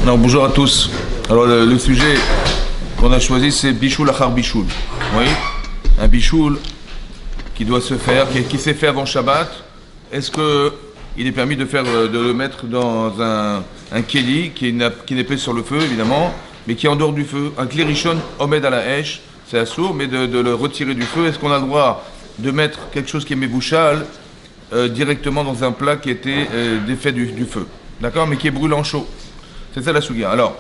Alors bonjour à tous. Alors le sujet qu'on a choisi c'est bichoul achar bichoul. Oui, un bichoul qui doit se faire, qui s'est fait avant Shabbat. Est-ce que il est permis de le mettre dans un keli qui n'est pas sur le feu évidemment, mais qui est en dehors du feu. Un klirishon omed à la hesh, c'est assourd, mais de le retirer du feu. Est-ce qu'on a le droit de mettre quelque chose qui est mébouchal directement dans un plat qui était défait du feu, d'accord, mais qui est brûlant chaud? C'est ça la souga. Alors,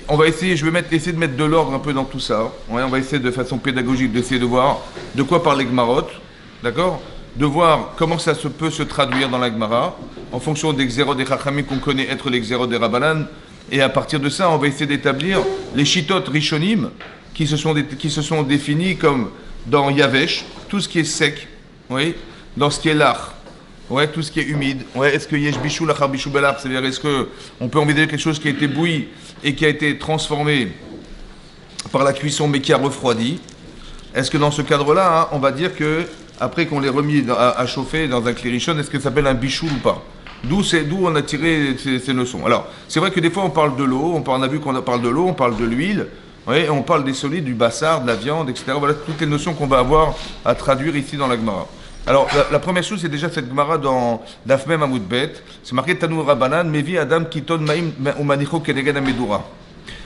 on va essayer, essayer de mettre de l'ordre un peu dans tout ça. Ouais, on va essayer de façon pédagogique d'essayer de voir de quoi parle les Gmarot, d'accord, de voir comment ça peut se traduire dans la Gemara, en fonction des xéros des Chachamim qu'on connaît être les xéros des Rabbanan, et à partir de ça, on va essayer d'établir les Shitot Rishonim qui se sont définis comme dans Yavesh, tout ce qui est sec, oui, dans ce qui est lach, ouais, tout ce qui est humide. Ouais, est-ce que yesh bichou lachar bichou belach, c'est-à-dire est-ce que on peut envisager quelque chose qui a été bouilli et qui a été transformé par la cuisson mais qui a refroidi? Est-ce que dans ce cadre-là, hein, on va dire que après qu'on l'ait remis à chauffer dans un klirishon, est-ce que ça s'appelle un bichou ou pas? D'où on a tiré ces leçons. Alors, c'est vrai que des fois on parle de l'eau, on a vu qu'on parle de l'eau, on parle de l'huile. Oui, on parle des solides, du bassar, de la viande, etc. Voilà toutes les notions qu'on va avoir à traduire ici dans la Gemara. Alors, la première chose, c'est déjà cette Gemara dans Dafmem Amoudbet. C'est marqué Tanu Rabbanan, Mevi Adam Kiton Maim ou Manicho Keneged Amedura.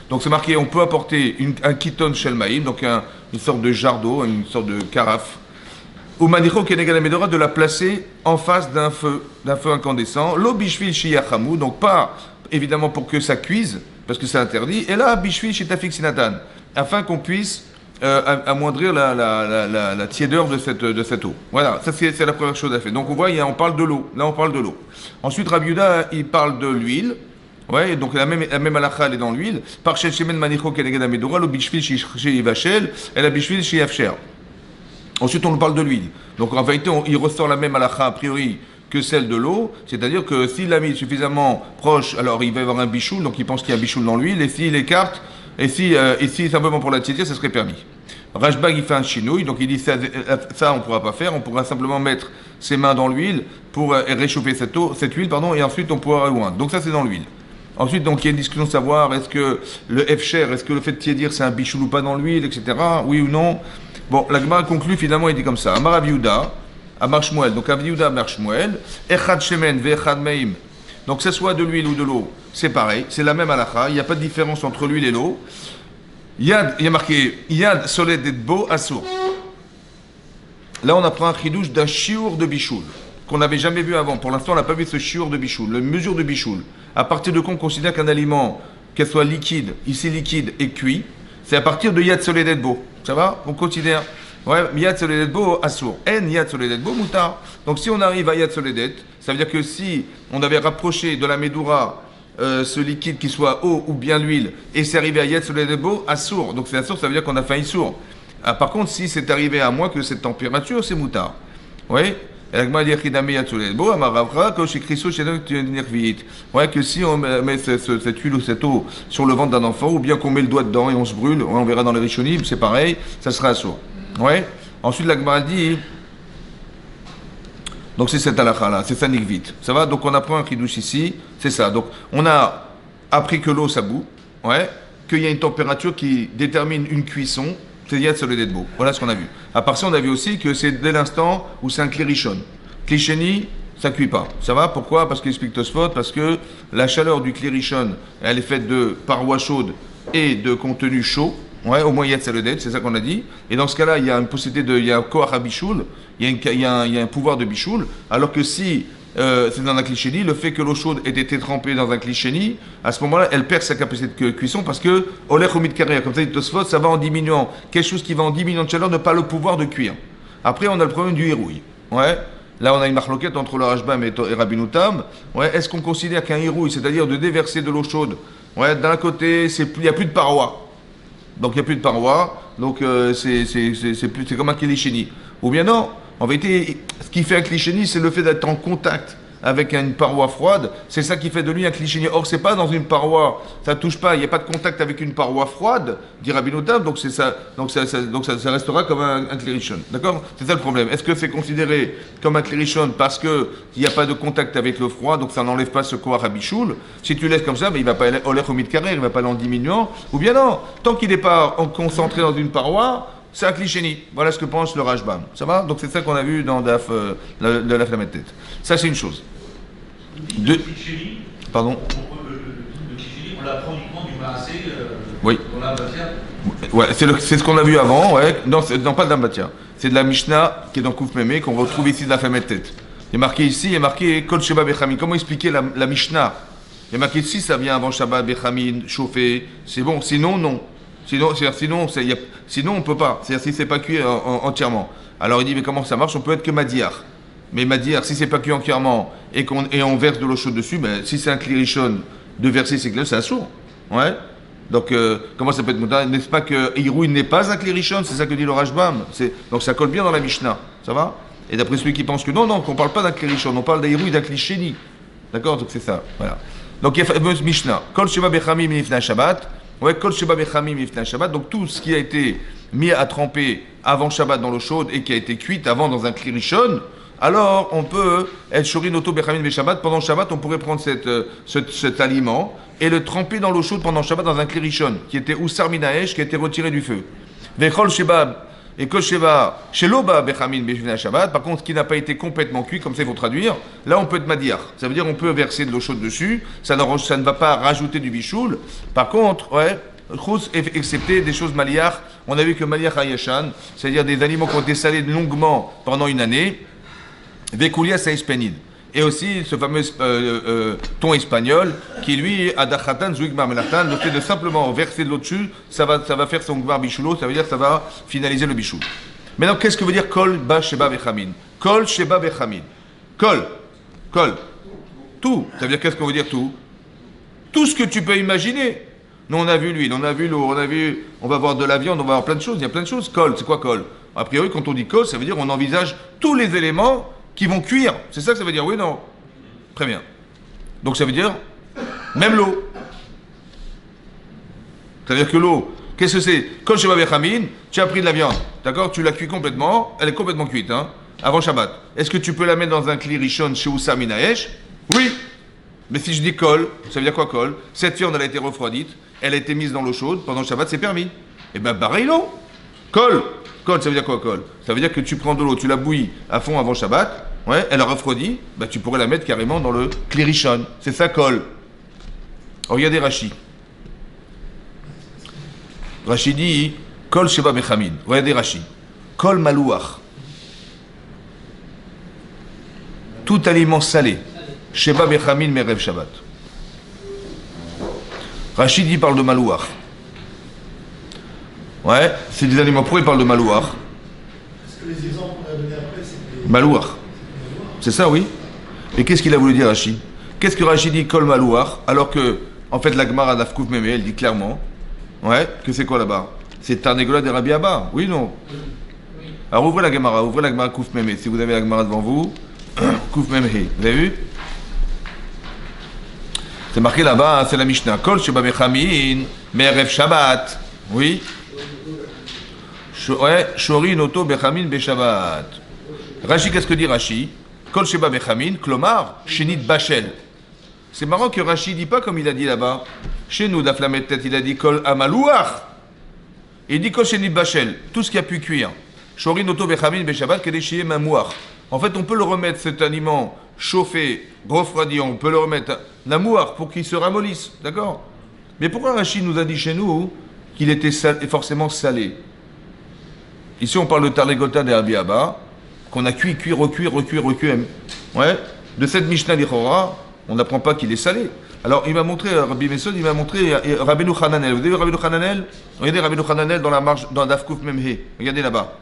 Donc, c'est marqué, on peut apporter un Kiton Shel Maim, donc une sorte de jarre d'eau, une sorte de carafe. Ou Manicho Keneged Amedura, de la placer en face d'un feu incandescent. Lo Bishvil Shiyachamou, donc pas évidemment pour que ça cuise, parce que c'est interdit. Et là, Bishvil Shitafik Sinatan, afin qu'on puisse amoindrir la tiédeur de cette eau. Voilà, ça c'est la première chose à faire. Donc on voit, on parle de l'eau. Là, on parle de l'eau. Ensuite, Rabbi Yehuda, il parle de l'huile. Ouais, donc la même halakha, elle est dans l'huile. Par shel shemen manicho keneged amedora, lo bishvil sheyivashel, et la bishvil sheyafsher. Ensuite, on nous parle de l'huile. Donc en vérité, il ressort la même halakha a priori que celle de l'eau, c'est-à-dire que s'il l'a mis suffisamment proche, alors il va y avoir un bichoul, donc il pense qu'il y a un bichoul dans l'huile, et s'il écarte, et si simplement pour la tiédir, ça serait permis. Rajbag, il fait un chinouille, donc il dit ça on ne pourra pas faire, on pourra simplement mettre ses mains dans l'huile pour réchauffer cette huile, et ensuite on pourra oindre. Donc ça c'est dans l'huile. Ensuite, donc il y a une discussion de savoir est-ce que le efcher, est-ce que le fait de tiédir c'est un bichoul ou pas dans l'huile, etc. Oui ou non. Bon, la Gemara conclut finalement, il dit comme ça. Amar Rav Yehuda, Amar Shmuel, donc Rav Yehuda, Amar Shmuel, Echad Shemen ve'echad Meim. Donc que ce soit de l'huile ou de l'eau, c'est pareil, c'est la même halakha, il n'y a pas de différence entre l'huile et l'eau. Il y a marqué Yad Soled Edbo Assour. Là, on apprend un chidouche d'un chiour de bichoul, qu'on n'avait jamais vu avant. Pour l'instant, on n'a pas vu ce chiour de bichoul, la mesure de bichoul. À partir de quand on considère qu'un aliment, qu'elle soit liquide, ici liquide et cuit, c'est à partir de Yad Soled Edbo. Ça va? On considère. Ouais, Yad Soled Edbo Assour. En Yad Soled Edbo Moutar. Donc si on arrive à Yad Soled, ça veut dire que si on avait rapproché de la Médoura ce liquide qui soit eau ou bien l'huile, et c'est arrivé à Yad Soled Edbo Assour. Donc c'est Assour, ça veut dire qu'on a fait un Issour. Ah, par contre, si c'est arrivé à moins que cette température, c'est Moutar. Oui? Ouais, que si on met cette huile ou cette eau sur le ventre d'un enfant, ou bien qu'on met le doigt dedans et on se brûle, on verra dans les Rishonim, c'est pareil, ça sera assourd. Ouais. Ensuite, la Gemara dit, donc c'est cette halakha-là, c'est ça nikvit. Ça va? Donc on apprend un chidouche ici, c'est ça. Donc on a appris que l'eau ça bout, ouais, qu'il y a une température qui détermine une cuisson. C'est Yad Soled Edbo. Voilà ce qu'on a vu. À part ça, on a vu aussi que c'est dès l'instant où c'est un klirishon. Klisheni, ça ne cuit pas. Ça va? Pourquoi? Parce qu'il explique Tosfot, parce que la chaleur du klirishon, elle est faite de parois chaudes et de contenu chaud. Ouais, au moins Yad Soled Edbo, c'est ça qu'on a dit. Et dans ce cas-là, il y a une possibilité il y a un koach à bichoul, il y a un pouvoir de bichoul, alors que si c'est dans un klisheni, le fait que l'eau chaude ait été trempée dans un klisheni, à ce moment-là, elle perd sa capacité de cuisson parce que, olech ou mitkaria, comme ça dit Tosfot, ça va en diminuant. Quelque chose qui va en diminuant de chaleur n'a pas le pouvoir de cuire. Après, on a le problème du hérouille. Ouais. Là, on a une marloquette entre le Rashbam et Rabbeinu Tam. Ouais. Est-ce qu'on considère qu'un hérouille, c'est-à-dire de déverser de l'eau chaude, ouais, d'un côté, il n'y a plus de parois. Donc, il n'y a plus de parois. Donc, c'est comme un klisheni. Ou bien non. En vérité, ce qui fait un klisheni, c'est le fait d'être en contact avec une paroi froide, c'est ça qui fait de lui un cliché. Or, c'est pas dans une paroi, ça touche pas, il n'y a pas de contact avec une paroi froide, dit Rabbi Notam, donc c'est ça, ça restera comme un klirishon. D'accord? C'est ça le problème. Est-ce que c'est considéré comme un klirishon parce qu'il n'y a pas de contact avec le froid, donc ça n'enlève pas ce koach Rabishoul? Si tu laisses comme ça, mais il va pas aller au mid-carré, il va pas aller en diminuant, ou bien non, tant qu'il n'est pas concentré dans une paroi, c'est un cliché. Voilà ce que pense le Rashbam. Ça va? Donc c'est ça qu'on a vu dans Daf, de la flamme de tête. Ça c'est une chose. Pardon? Le cliché, on l'apprend uniquement du Maasé oui. Dans la matière. Ouais, c'est ce qu'on a vu avant, ouais. Non, pas de l'Ambatia. C'est de la Mishnah qui est dans Kouf Mémé, qu'on retrouve ici de la flamme de tête. Il est marqué ici, il est marqué Kol Sheba Bechamin. Comment expliquer la Mishnah? Il est marqué ici, ça vient avant Shabbat, Bechamin, chauffé. C'est bon, sinon, non. Sinon, on ne peut pas. C'est-à-dire si c'est pas cuit entièrement. Alors il dit, mais comment ça marche? On peut être que Madiar. Mais Madiar, si c'est pas cuit entièrement et on verse de l'eau chaude dessus, ben, si c'est un klirishon de verser ces clés, c'est assourd. Ouais. Donc, comment ça peut être moutarde? N'est-ce pas que Irouï n'est pas un klirishon? C'est ça que dit le Rashbam. Donc ça colle bien dans la Mishnah. Ça va? Et d'après celui qui pense que non, qu'on ne parle pas d'un klirishon, on parle d'Irouï, d'un klisheni. D'accord? Donc c'est ça. Voilà. Donc il y a fameuse Mishnah. Kol Sheba Bechamim Minifna Shabbat. Ouais, Kol Sheba Bechamim Minifna Shabbat. Donc tout ce qui a été mis à tremper avant Shabbat dans l'eau chaude et qui a été cuit avant dans un klirishon, alors on peut être shorin auto Bechamim Be Shabbat. Pendant Shabbat, on pourrait prendre cet aliment et le tremper dans l'eau chaude pendant Shabbat dans un klirishon qui était Oussar Minaesh, qui a été retiré du feu. Vechol Sheba et Kol Sheba Sheloba Bechamim Be Shabbat. Par contre, ce qui n'a pas été complètement cuit, comme ça il faut traduire, là on peut être madiar. Ça veut dire on peut verser de l'eau chaude dessus, ça ne va pas rajouter du bichoul. Par contre, ouais, excepté des choses maliar, on a vu que maliar hayashan, c'est-à-dire des aliments qui ont été salés longuement pendant une année, Vekulia Saispenid. Et aussi ce fameux thon espagnol qui lui, Adachatan Zouik Marmelatan, le fait de simplement verser de l'eau dessus, ça va faire son gvar bichoulo, ça veut dire que ça va finaliser le bichou. Maintenant, qu'est-ce que veut dire Kol Ba Sheba Bechamin? Kol Sheba Bechamin. Kol. Tout. Ça veut dire qu'est-ce qu'on veut dire tout? Tout ce que tu peux imaginer. Nous, on a vu l'huile, on a vu l'eau, on va voir de la viande, on va voir plein de choses. Il y a plein de choses. Kol, c'est quoi kol? A priori, quand on dit kol, ça veut dire on envisage tous les éléments qui vont cuire. C'est ça que ça veut dire, oui, non? Très bien. Donc ça veut dire même l'eau. Ça veut dire que l'eau, qu'est-ce que c'est? Kol Sheba Bechamin, tu as pris de la viande, d'accord? Tu la cuis complètement, elle est complètement cuite, hein, avant Shabbat. Est-ce que tu peux la mettre dans un kli rishon chez Oussar Minaesh? Oui. Mais si je dis kol, ça veut dire quoi kol? Cette viande, elle a été refroidite, elle a été mise dans l'eau chaude, pendant Shabbat, c'est permis. Et bien, pareil, l'eau. Kol, ça veut dire quoi kol? Ça veut dire que tu prends de l'eau, tu la bouillis à fond avant Shabbat, ouais, elle a refroidi, bah, tu pourrais la mettre carrément dans le kli rishon. C'est ça kol. Regardez Rashi. Rashi dit kol sheba bechamin. Regardez Rashi. Kol malouach. Tout aliment salé. Sheba bechamin merev Shabbat. Rashi dit parle de malouach. Ouais, c'est des aliments. Pourquoi il parle de malouach? Parce que les exemples qu'on a donnés après, c'est des... Malouach. C'est ça, oui. Et qu'est-ce qu'il a voulu dire, Rashi? Qu'est-ce que Rashi dit kol malouach? Alors que, en fait, la Gemara d'Afkouf Mémé, elle dit clairement, ouais, que c'est quoi là-bas? C'est Tarnegola de Rabbi Abba. Oui, non? Oui. Alors ouvrez la Gemara Kouf Mémé. Si vous avez la Gemara devant vous, Kouf Mémé. Vous avez vu? C'est marqué là-bas, c'est la Mishnah. Kol sheba bechamin, merev Shabbat. Oui. Ouais, shorin oto bechamin be Shabbat. Rashi, qu'est-ce que dit Rashi? Kol sheba bechamin, klomar, shenit bachel. C'est marrant que Rashi dit pas comme il a dit là-bas. Chez nous, d'Aflamet tête, il a dit kol amalouach. Il dit kol shenit bachel, tout ce qui a pu cuire. Shorin oto bechamin be Shabbat, kedeshie mamouach. En fait, on peut le remettre, cet aliment chauffé, refroidi, on peut le remettre namouach pour qu'il se ramollisse, d'accord? Mais pourquoi Rashi nous a dit chez nous qu'il était forcément salé? Ici, on parle de Tarlegota de Rabbi Abba, qu'on a cuit, recuit. Ouais. De cette Mishnah d'Ichora, on n'apprend pas qu'il est salé. Alors, il m'a montré, Rabbi Mesod, il m'a montré Rabbeinu Hananel. Vous avez vu Rabbeinu Hananel? Regardez Rabbeinu Hananel dans la marche, dans Dafkouf Memhe. Regardez là-bas.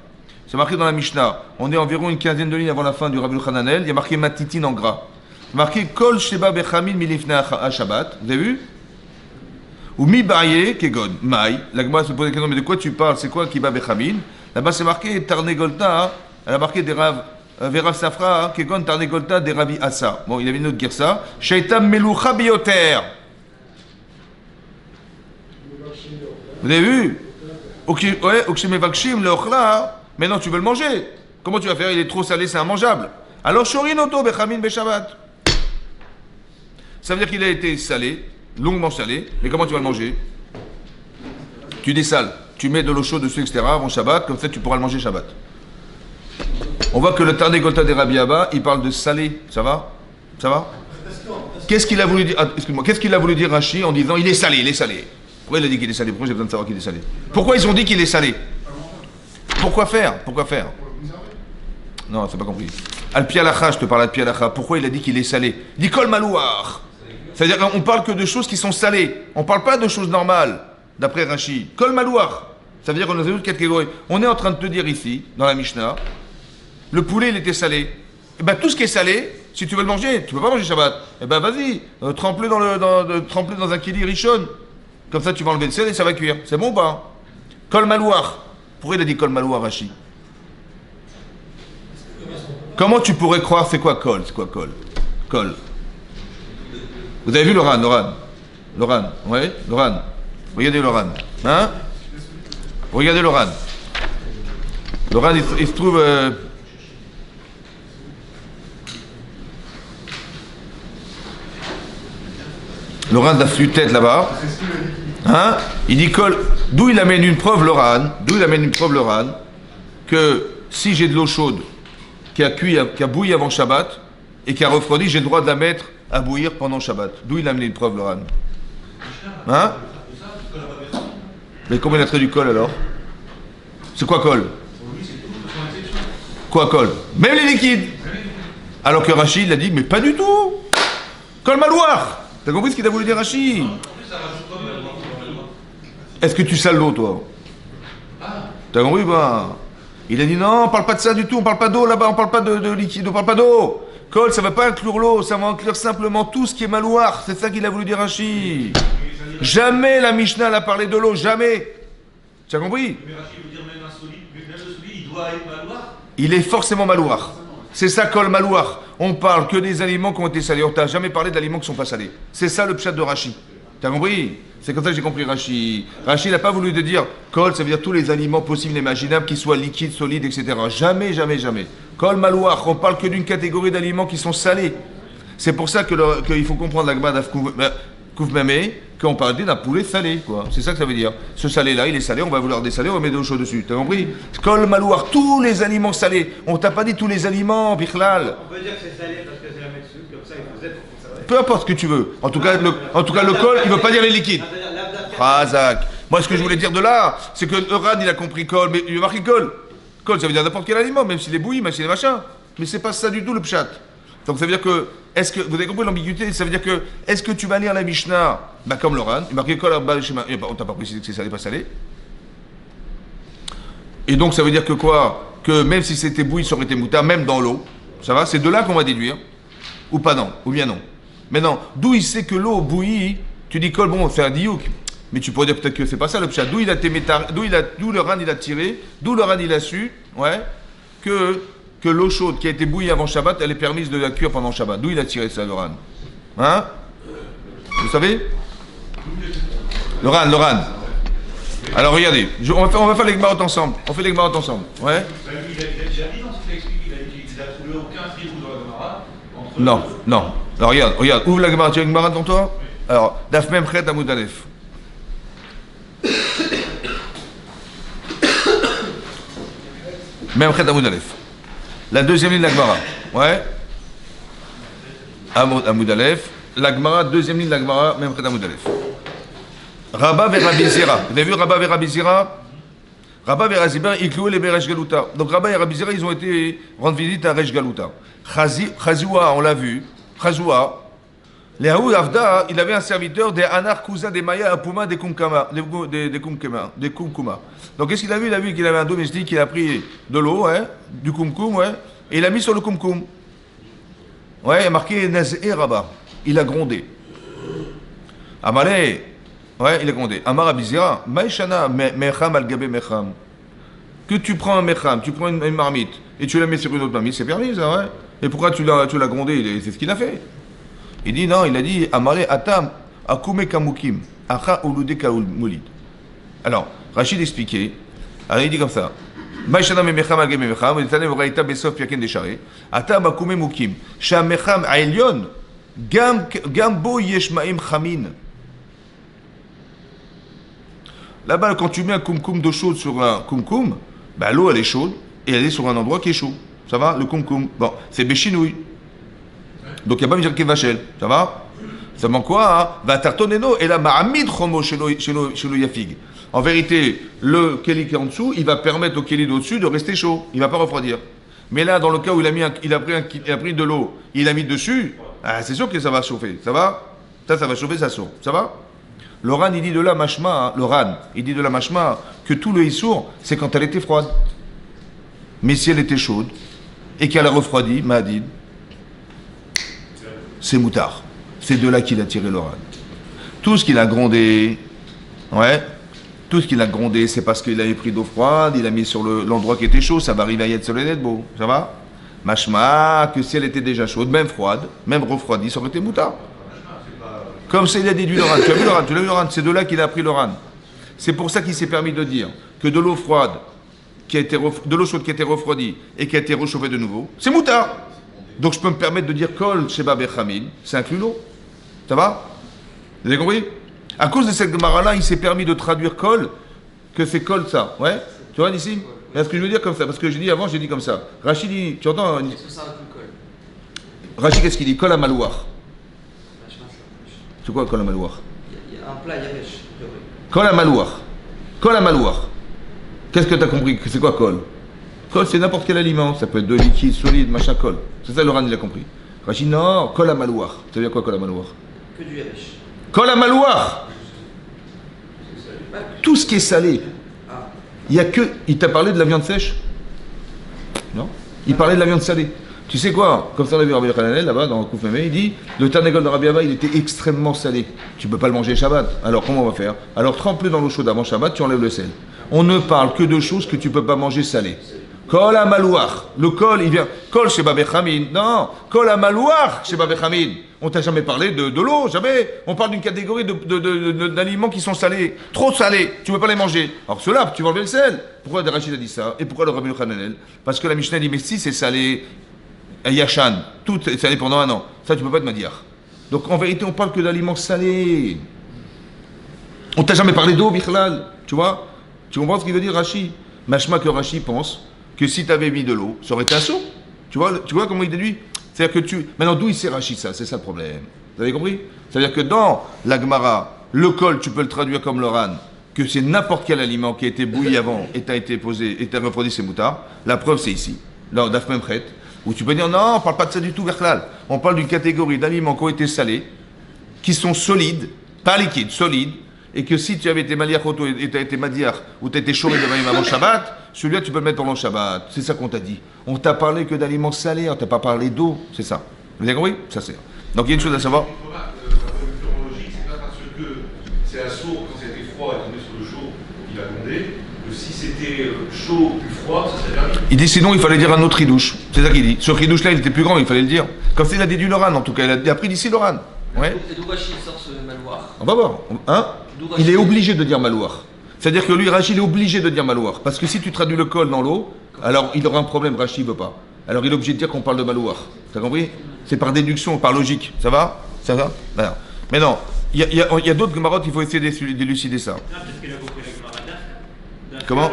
C'est marqué dans la Mishnah. On est environ une quinzaine de lignes avant la fin du Rabbeinu Hananel. Il y a marqué Matitin en gras. C'est marqué Kol Sheba Bechamin Milifna Shabbat. Vous avez vu? Ou Mi Baye Kegon. Maï. La Gemara se pose la question, mais de quoi tu parles? C'est quoi Kiba Bechamin? Là-bas, c'est marqué Tarnegolta. Elle a marqué des raves Verav Safra, Kegon Tarnekolta de Rabbi Assa. Bon, il avait une autre girsa. Shaitam Meloucha Bioter. Vous avez vu? Okshemevakshim le ochla. Maintenant, tu veux le manger. Comment tu vas faire? Il est trop salé, c'est immangeable. Alors, Shorinoto Bechamin Beshabbat. Ça veut dire qu'il a été salé, longuement salé, mais comment tu vas le manger? Tu dessales, tu mets de l'eau chaude dessus, etc. avant Shabbat, comme ça tu pourras le manger Shabbat. On voit que le Tarné Golta des Rabbi Abba, il parle de salé, ça va? Ça va? Qu'est-ce qu'il a voulu dire? Excuse-moi, qu'est-ce qu'il a voulu dire Rashi en disant il est salé, il est salé? Pourquoi il a dit qu'il est salé? Pourquoi j'ai besoin de savoir qu'il est salé? Pourquoi ils ont dit qu'il est salé? Pourquoi faire? Pourquoi faire? Non, c'est pas compris. Al-Pi Alacha, je te parle Al-Pi Alacha. Pourquoi il a dit qu'il est salé? Il dit Kol Malouar. C'est-à-dire qu'on parle que de choses qui sont salées. On ne parle pas de choses normales, d'après Rashi. Kol Malouar. Ça veut dire qu'on a une autre catégorie. On est en train de te dire ici, dans la Mishnah, le poulet, il était salé. Et bien, tout ce qui est salé, si tu veux le manger, tu ne peux pas manger Shabbat. Eh bien, vas-y, trempe-le dans un kili rishon. Comme ça, tu vas enlever le sel et ça va cuire. C'est bon ou pas? Kol Malouar. Pourquoi il a dit Kol Malouar, Rashi? Comment tu pourrais croire, c'est quoi Kol? C'est quoi Kol? Kol. Vous avez vu Loran? Oui, Loran. Regardez Loran. Hein? Regardez Loran. Loran, il se trouve... Loran de la flûtette là-bas. Hein? Il dit Kol. D'où il amène une preuve, Loran, que si j'ai de l'eau chaude qui a bouilli avant Shabbat et qui a refroidi, j'ai le droit de la mettre à bouillir pendant Shabbat. D'où il a amené une preuve, Loran? Hein? Mais comment il a traduit Kol alors? C'est quoi Kol? Quoi Kol? Même les liquides. Alors que Rachid, il a dit, mais pas du tout. Kol Malouar. T'as compris ce qu'il a voulu dire Rachid? Est-ce que tu sales l'eau, toi? T'as compris pas? Il a dit non, on parle pas de ça du tout, on parle pas d'eau là-bas, on parle pas de liquide, on parle pas d'eau. Kol, ça va pas inclure l'eau, ça va inclure simplement tout ce qui est malouar. C'est ça qu'il a voulu dire Rashi. Jamais la Mishnah n'a parlé de l'eau, jamais. Tu as compris? Mais Rashi veut dire même un solide, même le solide, il doit être malouar. Il est forcément malouar. C'est ça, Kol malouar. On parle que des aliments qui ont été salés. On t'a jamais parlé d'aliments qui sont pas salés. C'est ça le pshat de Rashi. T'as compris? C'est comme ça que j'ai compris Rashi. Rashi n'a pas voulu te dire Kol, ça veut dire tous les aliments possibles et imaginables, qu'ils soient liquides, solides, etc. Jamais, jamais, jamais. Kol malouar, on parle que d'une catégorie d'aliments qui sont salés. C'est pour ça qu'il faut comprendre la Gemara d'Afkouf Mamé, qu'on parle d'un poulet salé, quoi. C'est ça que ça veut dire. Ce salé-là, il est salé, on va vouloir dessaler, on va mettre de l'eau chaude dessus. T'as compris? Kol malouar, tous les aliments salés. On t'a pas dit tous les aliments, Bichlal. On peut dire que c'est salé parce que c'est la médecine, comme ça il faut être. Peu importe ce que tu veux. En tout cas, le Kol, il ne veut pas dire les liquides. Razak. Moi, ce que je voulais dire de là, c'est que Euran, il a compris Kol, mais il a marqué Kol. Kol, ça veut dire n'importe quel aliment, même s'il est bouilli, même s'il est machin. Mais c'est pas ça du tout le pshat. Donc ça veut dire que, vous avez compris l'ambiguïté? Ça veut dire que, est-ce que tu vas lire la Mishnah, comme Loran, il marqué Kol, on t'a pas précisé que c'est salé, pas salé. Et donc ça veut dire que quoi? Que même si c'était bouilli, ça aurait été moutarde, même dans l'eau. Ça va? C'est de là qu'on va déduire. Ou pas non, ou bien non. Maintenant, d'où il sait que l'eau bouillit, tu dis Kol, bon, c'est un diouk. Mais tu pourrais dire peut-être que c'est pas ça le pshat. D'où le Ran il a tiré, d'où le Ran il a su, ouais, que l'eau chaude qui a été bouillie avant Shabbat, elle est permise de la cuire pendant Shabbat. D'où il a tiré ça, le Ran? Hein? Vous savez? Le Ran. Alors regardez, on va faire les Gmarot ensemble. On fait les Gmarot ensemble. Ouais? Il a déjà dit dans ce qu'il explique, il a trouvé aucun fil dans la Gemara. Non. Alors regarde, ouvre la Gemara, tu as une Gemara devant toi? Alors, Daf Mem Chet Amud Aleph. Mem Chet Amud Aleph. La deuxième ligne de la Gemara. Ouais? Amud Aleph. La Gemara, deuxième ligne de la Gemara, Mem Chet Amud Aleph. Rabba ve Rabbi Zira. Vous avez vu Rabba ve Rabbi Zira? Rabba ve Rabbi Zira, ils clouaient les Beresh Galuta. Donc Rabba et Rabbi Zira, ils ont été rendre visite à Resh Galuta. Chazua, on l'a vu. Chazua. Les Haoud Avda, il avait un serviteur des Anar Kouza des Maya Apuma des Kumkuma. Donc qu'est-ce qu'il a vu? Il a vu qu'il avait un domestique, il a pris de l'eau, hein, du kumkum, ouais, et il a mis sur le kumkum. Ouais, il a marqué Nazé Rabba. Il a grondé. Amalé, ouais, il a grondé. Amar Abizira, Maïshana, Mecham al-Gabé Mecham. Que tu prends un Mecham, tu prends une marmite, et tu la mets sur une autre mamie, c'est permis ça, ouais. Et pourquoi tu l'as grondé? C'est ce qu'il a fait. Il dit non, il a dit Amale Atam Akume Kamukim Acha Ulude Kaul Molid. Alors, Rachid expliquait, alors il dit comme ça. Maïshana memecham agem memecham, et tane voraïta besof piaken décharé. Atam Akume Mukim. Shamecham Aelion, Gambo Yeshmaim Chamin. Là-bas, quand tu mets un kumkum d'eau chaude sur un kumkum, bah, l'eau elle est chaude et elle est sur un endroit qui est chaud. Ça va, le kumkum? Bon, c'est béchinouille. Donc il n'y a pas besoin de vachel. Ça va? Ça manque quoi, hein? Va tartoneno et la ma'amid chomo chez le yafig. En vérité, le keli qui est en dessous, il va permettre au keli d'au-dessus de rester chaud. Il ne va pas refroidir. Mais là, dans le cas où il a pris de l'eau, il a mis dessus, ah, c'est sûr que ça va chauffer. Ça va? Ça va chauffer, ça sort. Ça va? Le Ran, il dit de là, mashma, il dit de la mashma, que tout le issour, c'est quand elle était froide. Mais si elle était chaude, et qu'elle a refroidi, Mahadid, c'est moutard. C'est de là qu'il a tiré le Ran. Tout ce qu'il a grondé, c'est parce qu'il avait pris d'eau froide, il a mis sur l'endroit qui était chaud, ça va arriver à Yed Soledet, beau, ça va? Mashma, que si elle était déjà chaude, même froide, même refroidie, ça aurait été moutard. Comme ça, il a déduit le Ran. Tu as vu le Ran, c'est de là qu'il a pris le Ran. C'est pour ça qu'il s'est permis de dire que de l'eau froide, de l'eau chaude qui a été refroidie et qui a été réchauffée de nouveau, c'est moutard. Donc je peux me permettre de dire Kol Sheba Bechamil, c'est inclus l'eau. Ça va? Vous avez compris? À cause de cette Gemara-là, il s'est permis de traduire Kol, que c'est Kol ça. Ouais? Tu vois ici? Et ce que je veux dire comme ça, parce que j'ai dit avant, j'ai dit comme ça. Rachid dit, tu entends? Qu'est-ce que ça inclut Kol? Rachid, qu'est-ce qu'il dit? Kol Amalouar. C'est quoi Kol Amalouar? Il y a un plat Yavesh. Kol Amalouar. Kol Amalouar. Qu'est-ce que tu as compris? C'est quoi Kol? Kol, c'est n'importe quel aliment. Ça peut être de liquide, solide, machin, Kol. C'est ça, le Ran, il a compris. Rachid, non, Kol Amalouar. Ça veut dire quoi Kol Amalouar? Que du Yavesh. Kol Amalouar. Tout ce qui est salé. Il y a que. Il t'a parlé de la viande sèche? Non? Il parlait de la viande salée. Tu sais quoi? Comme ça, on a vu Rabbi Hananel là-bas dans Kouf Mémé, il dit le Tarnegol de Rabbi Abba, il était extrêmement salé. Tu ne peux pas le manger Shabbat. Alors comment on va faire? Alors trempe-le dans l'eau chaude avant Shabbat, tu enlèves le sel. On ne parle que de choses que tu ne peux pas manger salées. Kol Amalouar. Le kol, il vient. Kol chez Babé Chamin. Non. Kol Amalouar chez Babé Chamin. On t'a jamais parlé de l'eau, jamais. On parle d'une catégorie d'aliments qui sont salés. Trop salés. Tu ne peux pas les manger. Alors cela, tu vas enlever le sel. Pourquoi Rachid a dit ça? Et pourquoi le Rabbi Hananel? Parce que la Mishnah dit mais si c'est salé. Yachan, tout est salé pendant un an. Ça, tu peux pas te dire. Donc, en vérité, on parle que d'aliments salés. On t'a jamais parlé d'eau, Bichlal. Tu vois? Tu comprends ce qu'il veut dire, Rashi? Machma que Rashi pense que si tu avais mis de l'eau, ça aurait été un seau. Tu vois comment il déduit? C'est-à-dire que maintenant, d'où il sait Rashi ça? C'est ça le problème. Vous avez compris? C'est-à-dire que dans la Gemara, le kol, tu peux le traduire comme le ran, que c'est n'importe quel aliment qui a été bouilli avant et t'a été posé, et t'a refroidi, c'est moutard. La preuve, c'est ici. Dans Daf Memchet. Où tu peux dire non, on ne parle pas de ça du tout, Verklal. On parle d'une catégorie d'aliments qui ont été salés, qui sont solides, pas liquides, solides, et que si tu avais été maliach auto et tu as été madiach, ou tu as été choré de même avant Shabbat, celui-là tu peux le mettre pendant Shabbat. C'est ça qu'on t'a dit. On t'a parlé que d'aliments salés, on t'a pas parlé d'eau, c'est ça. Vous avez compris? Ça c'est. Donc il y a une chose à savoir. D'un point de vue purologique, c'est pas parce que c'est un sourd, quand c'était froid et tombé sur le chaud, il a grondé. Si c'était chaud, plus froid, ça serait permis. Il dit sinon il fallait dire un autre ridouche. C'est ça qu'il dit. Ce ridouche là il était plus grand, il fallait le dire. Comme ça il a déduit le Ran en tout cas, il a pris d'ici le Ran. Ouais. Et d'où Rachid sort ce Malouar? On va voir. Hein? Il est obligé de dire Malouar. C'est-à-dire que lui, Rachid, il est obligé de dire Malouar. Parce que si tu traduis le col dans l'eau, alors il aura un problème, Rachid ne veut pas. Alors il est obligé de dire qu'on parle de Malouar. T'as compris? C'est par déduction, par logique. Ça va? Ça va? Alors, mais non, il y a d'autres Gemarotes, il faut essayer d'élucider ça. Non, parce qu'il a compris la Gemara. Comment?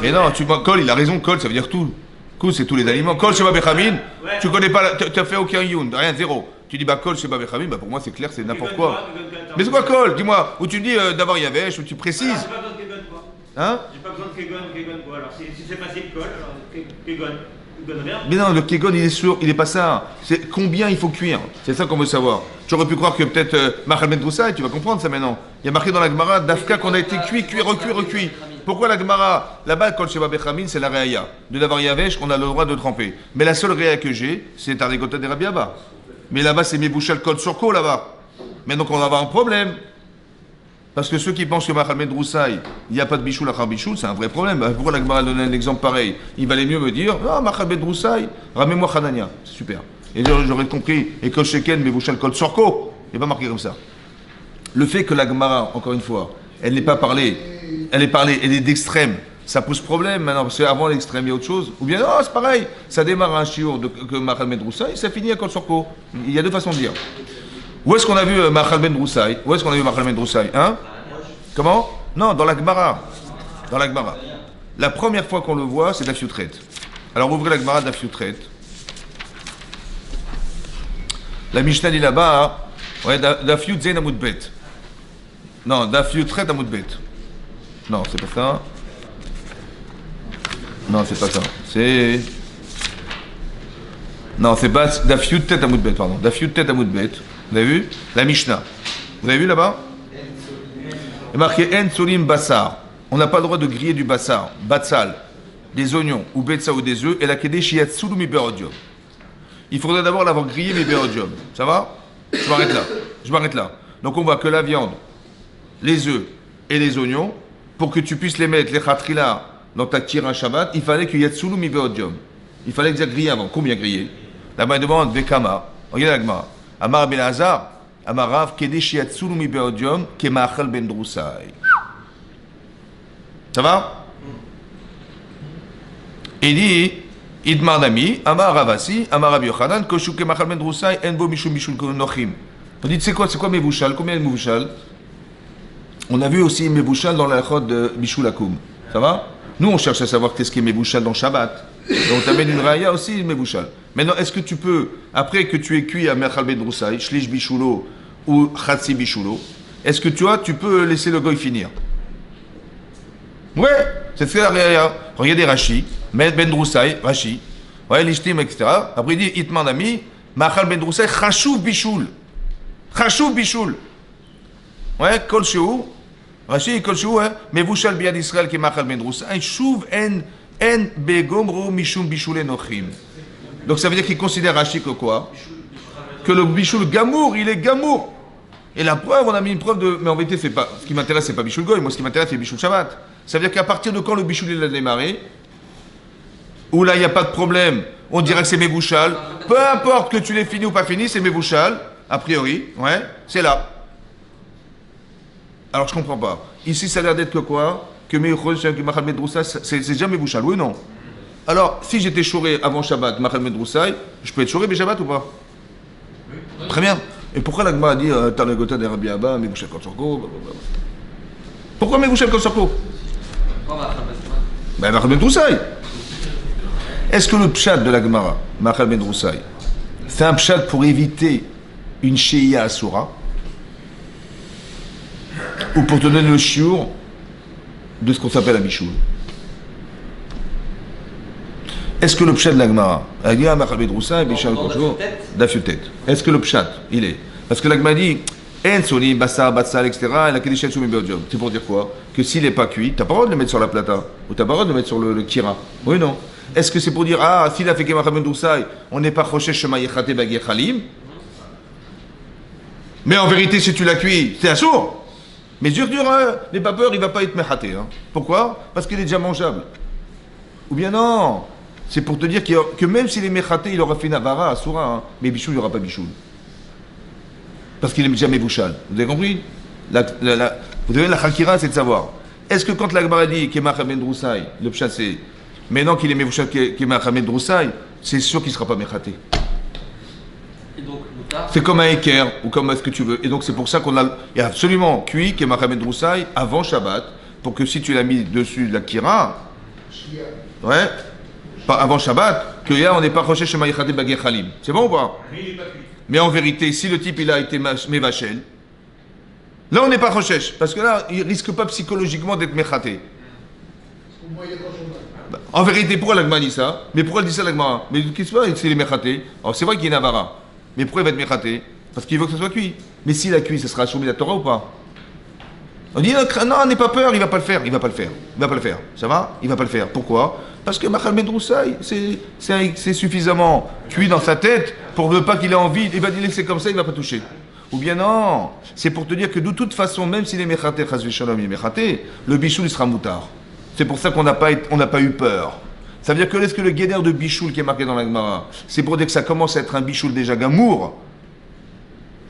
Mais non, tu vois, Kol, il a raison, Kol, ça veut dire tout. Kol, c'est tous les aliments. Kol, Sheba Bechamin, tu connais pas, tu as fait aucun youn, rien, zéro. Tu dis, bah, Kol, Sheba Bechamin, bah, pour moi, c'est clair, c'est n'importe quoi. Mais c'est quoi Kol? Dis-moi, où tu dis d'abord Yavesh, où tu précises. J'ai pas besoin de Kegon, quoi. Hein? J'ai pas besoin de Kegon, quoi. Alors, si c'est facile, Kol, alors Kegon rien. Mais non, le Kegon, il est sûr, il est pas ça. C'est combien il faut cuire. C'est ça qu'on veut savoir. Tu aurais pu croire que peut-être Mahal Ben Droussaï, tu vas comprendre ça maintenant. Il y a marqué dans la Gemara, d'Afka qu'on a été cuit, recuit. Pourquoi la Gemara? Là-bas, Kol Sheba Bechamin, c'est la Réaïa. De d'avoir Yavesh, on a le droit de tremper. Mais la seule Réaïa que j'ai, c'est Tarikota de Rabbi Abba. Mais là-bas, c'est mes bouchales Kol Surko là-bas. Mais donc, on va avoir un problème. Parce que ceux qui pensent que Machal Ben Droussaï, il n'y a pas de bichoul à bichoul, c'est un vrai problème. Pourquoi la Gemara donne un exemple pareil? Il valait mieux me dire, ah, Machal Ben Droussaï, ramène-moi Hanania. C'est super. Et j'aurais compris, et Kol Sheken, mais Vouchal Kol Sorko. Il n'est pas marqué comme ça. Le fait que la Gemara, encore une fois, elle n'est pas parlée, elle est d'extrême, ça pose problème maintenant, parce qu'avant l'extrême, il y a autre chose. Ou bien, non, c'est pareil, ça démarre à un chiour que Machal Ben Droussaï, ça finit à Kol Sorko. Il y a deux façons de dire. Où est-ce qu'on a vu Machal Ben Droussaï? Où est-ce qu'on a vu Machal Ben Droussaï? Hein? Comment? Non, dans la Gemara. Dans la Gemara. La première fois qu'on le voit, c'est Daf Yutret. Alors ouvrez la Gemara Daf Yutret. La Mishnah dit là-bas, ouais, Daf Yut Zain Amud Bet. Non, Daf Yutret Amud Bet. Non, c'est pas ça. Non, c'est pas ça. C'est... Non, c'est pas Daf Yutret Amud Bet, pardon. Daf Yutret Amud Bet. Vous avez vu? La Mishnah. Vous avez vu là-bas? Il est marqué En Solim Bassar. On n'a pas le droit de griller du bassar, batsal, des oignons, ou betsa ou des œufs, et la kedesh yatsulu mi be'odium. Il faudrait d'abord l'avoir grillé mi be'odium. Ça va? Je m'arrête là. Donc on voit que la viande, les œufs et les oignons, pour que tu puisses les mettre, les khatrila, dans ta tira Shabbat, il fallait que yatsulu mi be'odium. Il fallait que tu grillé avant. Combien grillé? Là-bas il demande Vekama. Regardez la Gemara. Amar ben Hazar, Amarav, Kedesh yatsulu mi be'odium, Kemachal ben Droussaï. Ça va? Il dit, Idmar Nami, Amar Ravasi, Amar Rabbi Yochanan, Koshu Kemachal ben Droussaï, Envo Mishum Mishul Nochim. On dit, c'est quoi Mevouchal? Combien de Mevouchal? On a vu aussi Mevouchal dans la chode de Mishul Akoum. Ça va? Nous, on cherche à savoir qu'est-ce qui est Mevouchal dans Shabbat. Donc, on t'amène une raya aussi, Mevouchal. Maintenant, est-ce que tu peux, après que tu aies cuit à Mechal ben Droussaï, Shlish Bishulo ou Khatsi Bishulo, est-ce que tu peux laisser le goy finir? Ouais, c'est ce que la raya. Regardez Rashi, Ben Droussaï, Rashi, ouais, l'ishtim, etc. Après, il dit Itman Ami, Mechal ben Droussaï, Chashuv Bishul. Chashuv Bishul. Ouais, Kol Shehu, Rashi, Kol Shehu, Mevouchal Biad Israël qui est Mechal ben Droussaï, Shuv en begomro mishum bishul enochim. Donc ça veut dire qu'il considère Rashi que quoi? Que le bishul gamour, il est gamour. Et la preuve, on a mis une preuve de... Mais en vérité, c'est pas... ce qui m'intéresse, c'est pas bishul goy. Moi, ce qui m'intéresse, c'est bishul Shabbat. Ça veut dire qu'à partir de quand le bishul il a démarré, où là, il n'y a pas de problème, on dirait que c'est mevouchal. Peu importe que tu l'aies fini ou pas fini, c'est mevouchal. A priori, ouais, c'est là. Alors, je comprends pas. Ici, ça a l'air d'être que quoi? Que Machal ben Droussaï, c'est jamais Mevouchal, oui ou non? Alors, si j'étais chouré avant Shabbat, Machal ben Droussaï, je peux être chouré Shabbat ou pas? Oui. Très bien. Et pourquoi la Gemara a dit Tarnegota de Rabbi Abba, Mevouchal Kotsorko? Pourquoi Mevouchal Kotsorko? Ben Machal ben Droussaï. Est-ce que le pshat de la Gemara, Machal ben Droussaï, c'est un pshat pour éviter une Sheia Asura? Ou pour te donner le chiour de ce qu'on s'appelle un bichoul? Est-ce que le pshat de la Gemara, est-ce que le pshat, il est? Parce que la Gemara dit, en soli, bassar, batsal, etc., c'est pour dire quoi? Que s'il n'est pas cuit, tu n'as pas le droit de le mettre sur la plata, ou tu n'as pas le droit de le mettre sur le kira. Oui, non? Est-ce que c'est pour dire, ah, s'il a fait Kemachal ben Droussaï, on n'est pas roché shema yechate bagir chalim? Mais en vérité, si tu l'as cuit, c'est un sourd. Mais dur, n'aie pas peur, il ne va pas être mechaté. Hein. Pourquoi? Parce qu'il est déjà mangeable. Ou bien non, c'est pour te dire que même s'il est mechaté, il aura fait Navara, Asura, hein, mais Bichoul, il n'y aura pas Bichoul. Parce qu'il n'est jamais Bouchal. Vous avez compris? Vous avez la Khakira, c'est de savoir. Est-ce que quand la Gemara dit Kemachal ben Droussaï, le pshat c'est maintenant qu'il est Mevouchal Kemachal ben Droussaï, c'est sûr qu'il ne sera pas mechaté. C'est comme un équerre ou comme ce que tu veux. Et donc c'est pour ça qu'on a absolument cuit Kemachal ben Droussaï avant Shabbat, pour que si tu l'as mis dessus de la kira, ouais, pas avant Shabbat, que là on n'est pas roché chez Maïchate Bagé Khalim. C'est bon ou pas? Mais en vérité, si le type il a été Mevachel, là on n'est pas roché, parce que là il risque pas psychologiquement d'être mechaté. En vérité, pourquoi l'Agma dit ça? Mais pourquoi elle dit ça l'Agma? Mais qu'est-ce que c'est les mechaté? Alors c'est vrai qu'il y a Navara. Mais pourquoi il va être méchaté? Parce qu'il veut que ça soit cuit. Mais s'il a cuit, ça sera soumis à la Torah ou pas? On dit non, n'aie pas peur, il va pas le faire, il va pas le faire. Ça va? Il va pas le faire. Pourquoi? Parce que Machal ben Droussaï, c'est suffisamment cuit dans sa tête pour ne pas qu'il ait envie. Il va dire c'est comme ça, il va pas toucher. Ou bien non, c'est pour te dire que de toute façon, même s'il est mechaté, chasvé shalom, il est mechaté, le bichoul il sera moutard. C'est pour ça qu'on n'a pas eu peur. Ça veut dire que est-ce que le guédère de bichoul qui est marqué dans la Gemara, c'est pour dire que ça commence à être un bichoul déjà gamour,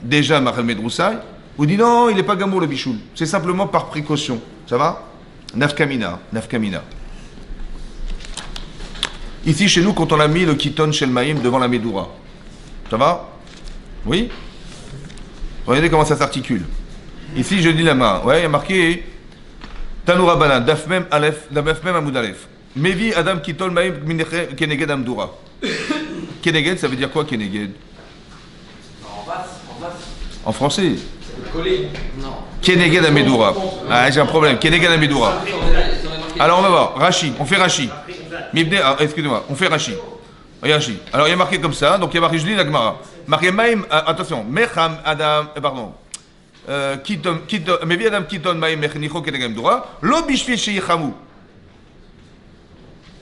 déjà Machal Medroussaï, ou dit non, il n'est pas gamour le bichoul. C'est simplement par précaution. Ça va? Nafkamina. Ici, chez nous, quand on a mis le kiton shel maïm devant la Medoura, ça va? Oui? Regardez comment ça s'articule. Ici, je dis la main. Ouais, il y a marqué Tanoura Banan, Daf Mem Amoud Aleph. Mevi Adam Kitol Maïm Keneged Amdoura. Keneged, ça veut dire quoi, Keneged? En français. Non. Keneged Amedoura. Ah, j'ai un problème. Keneged Amedoura. Alors, on va voir. Rashi. On fait Rashi. Excusez-moi. On fait Rashi. Rashi. Alors, il y a marqué comme ça. Donc, il y a marqué, je lis la Gemara. Marqué Maïm, attention. Mecham Adam, pardon. Mevi Adam Kiton Maïm Mechnicho Keneged Amdoura. Lo Bishfi Sheyichamu.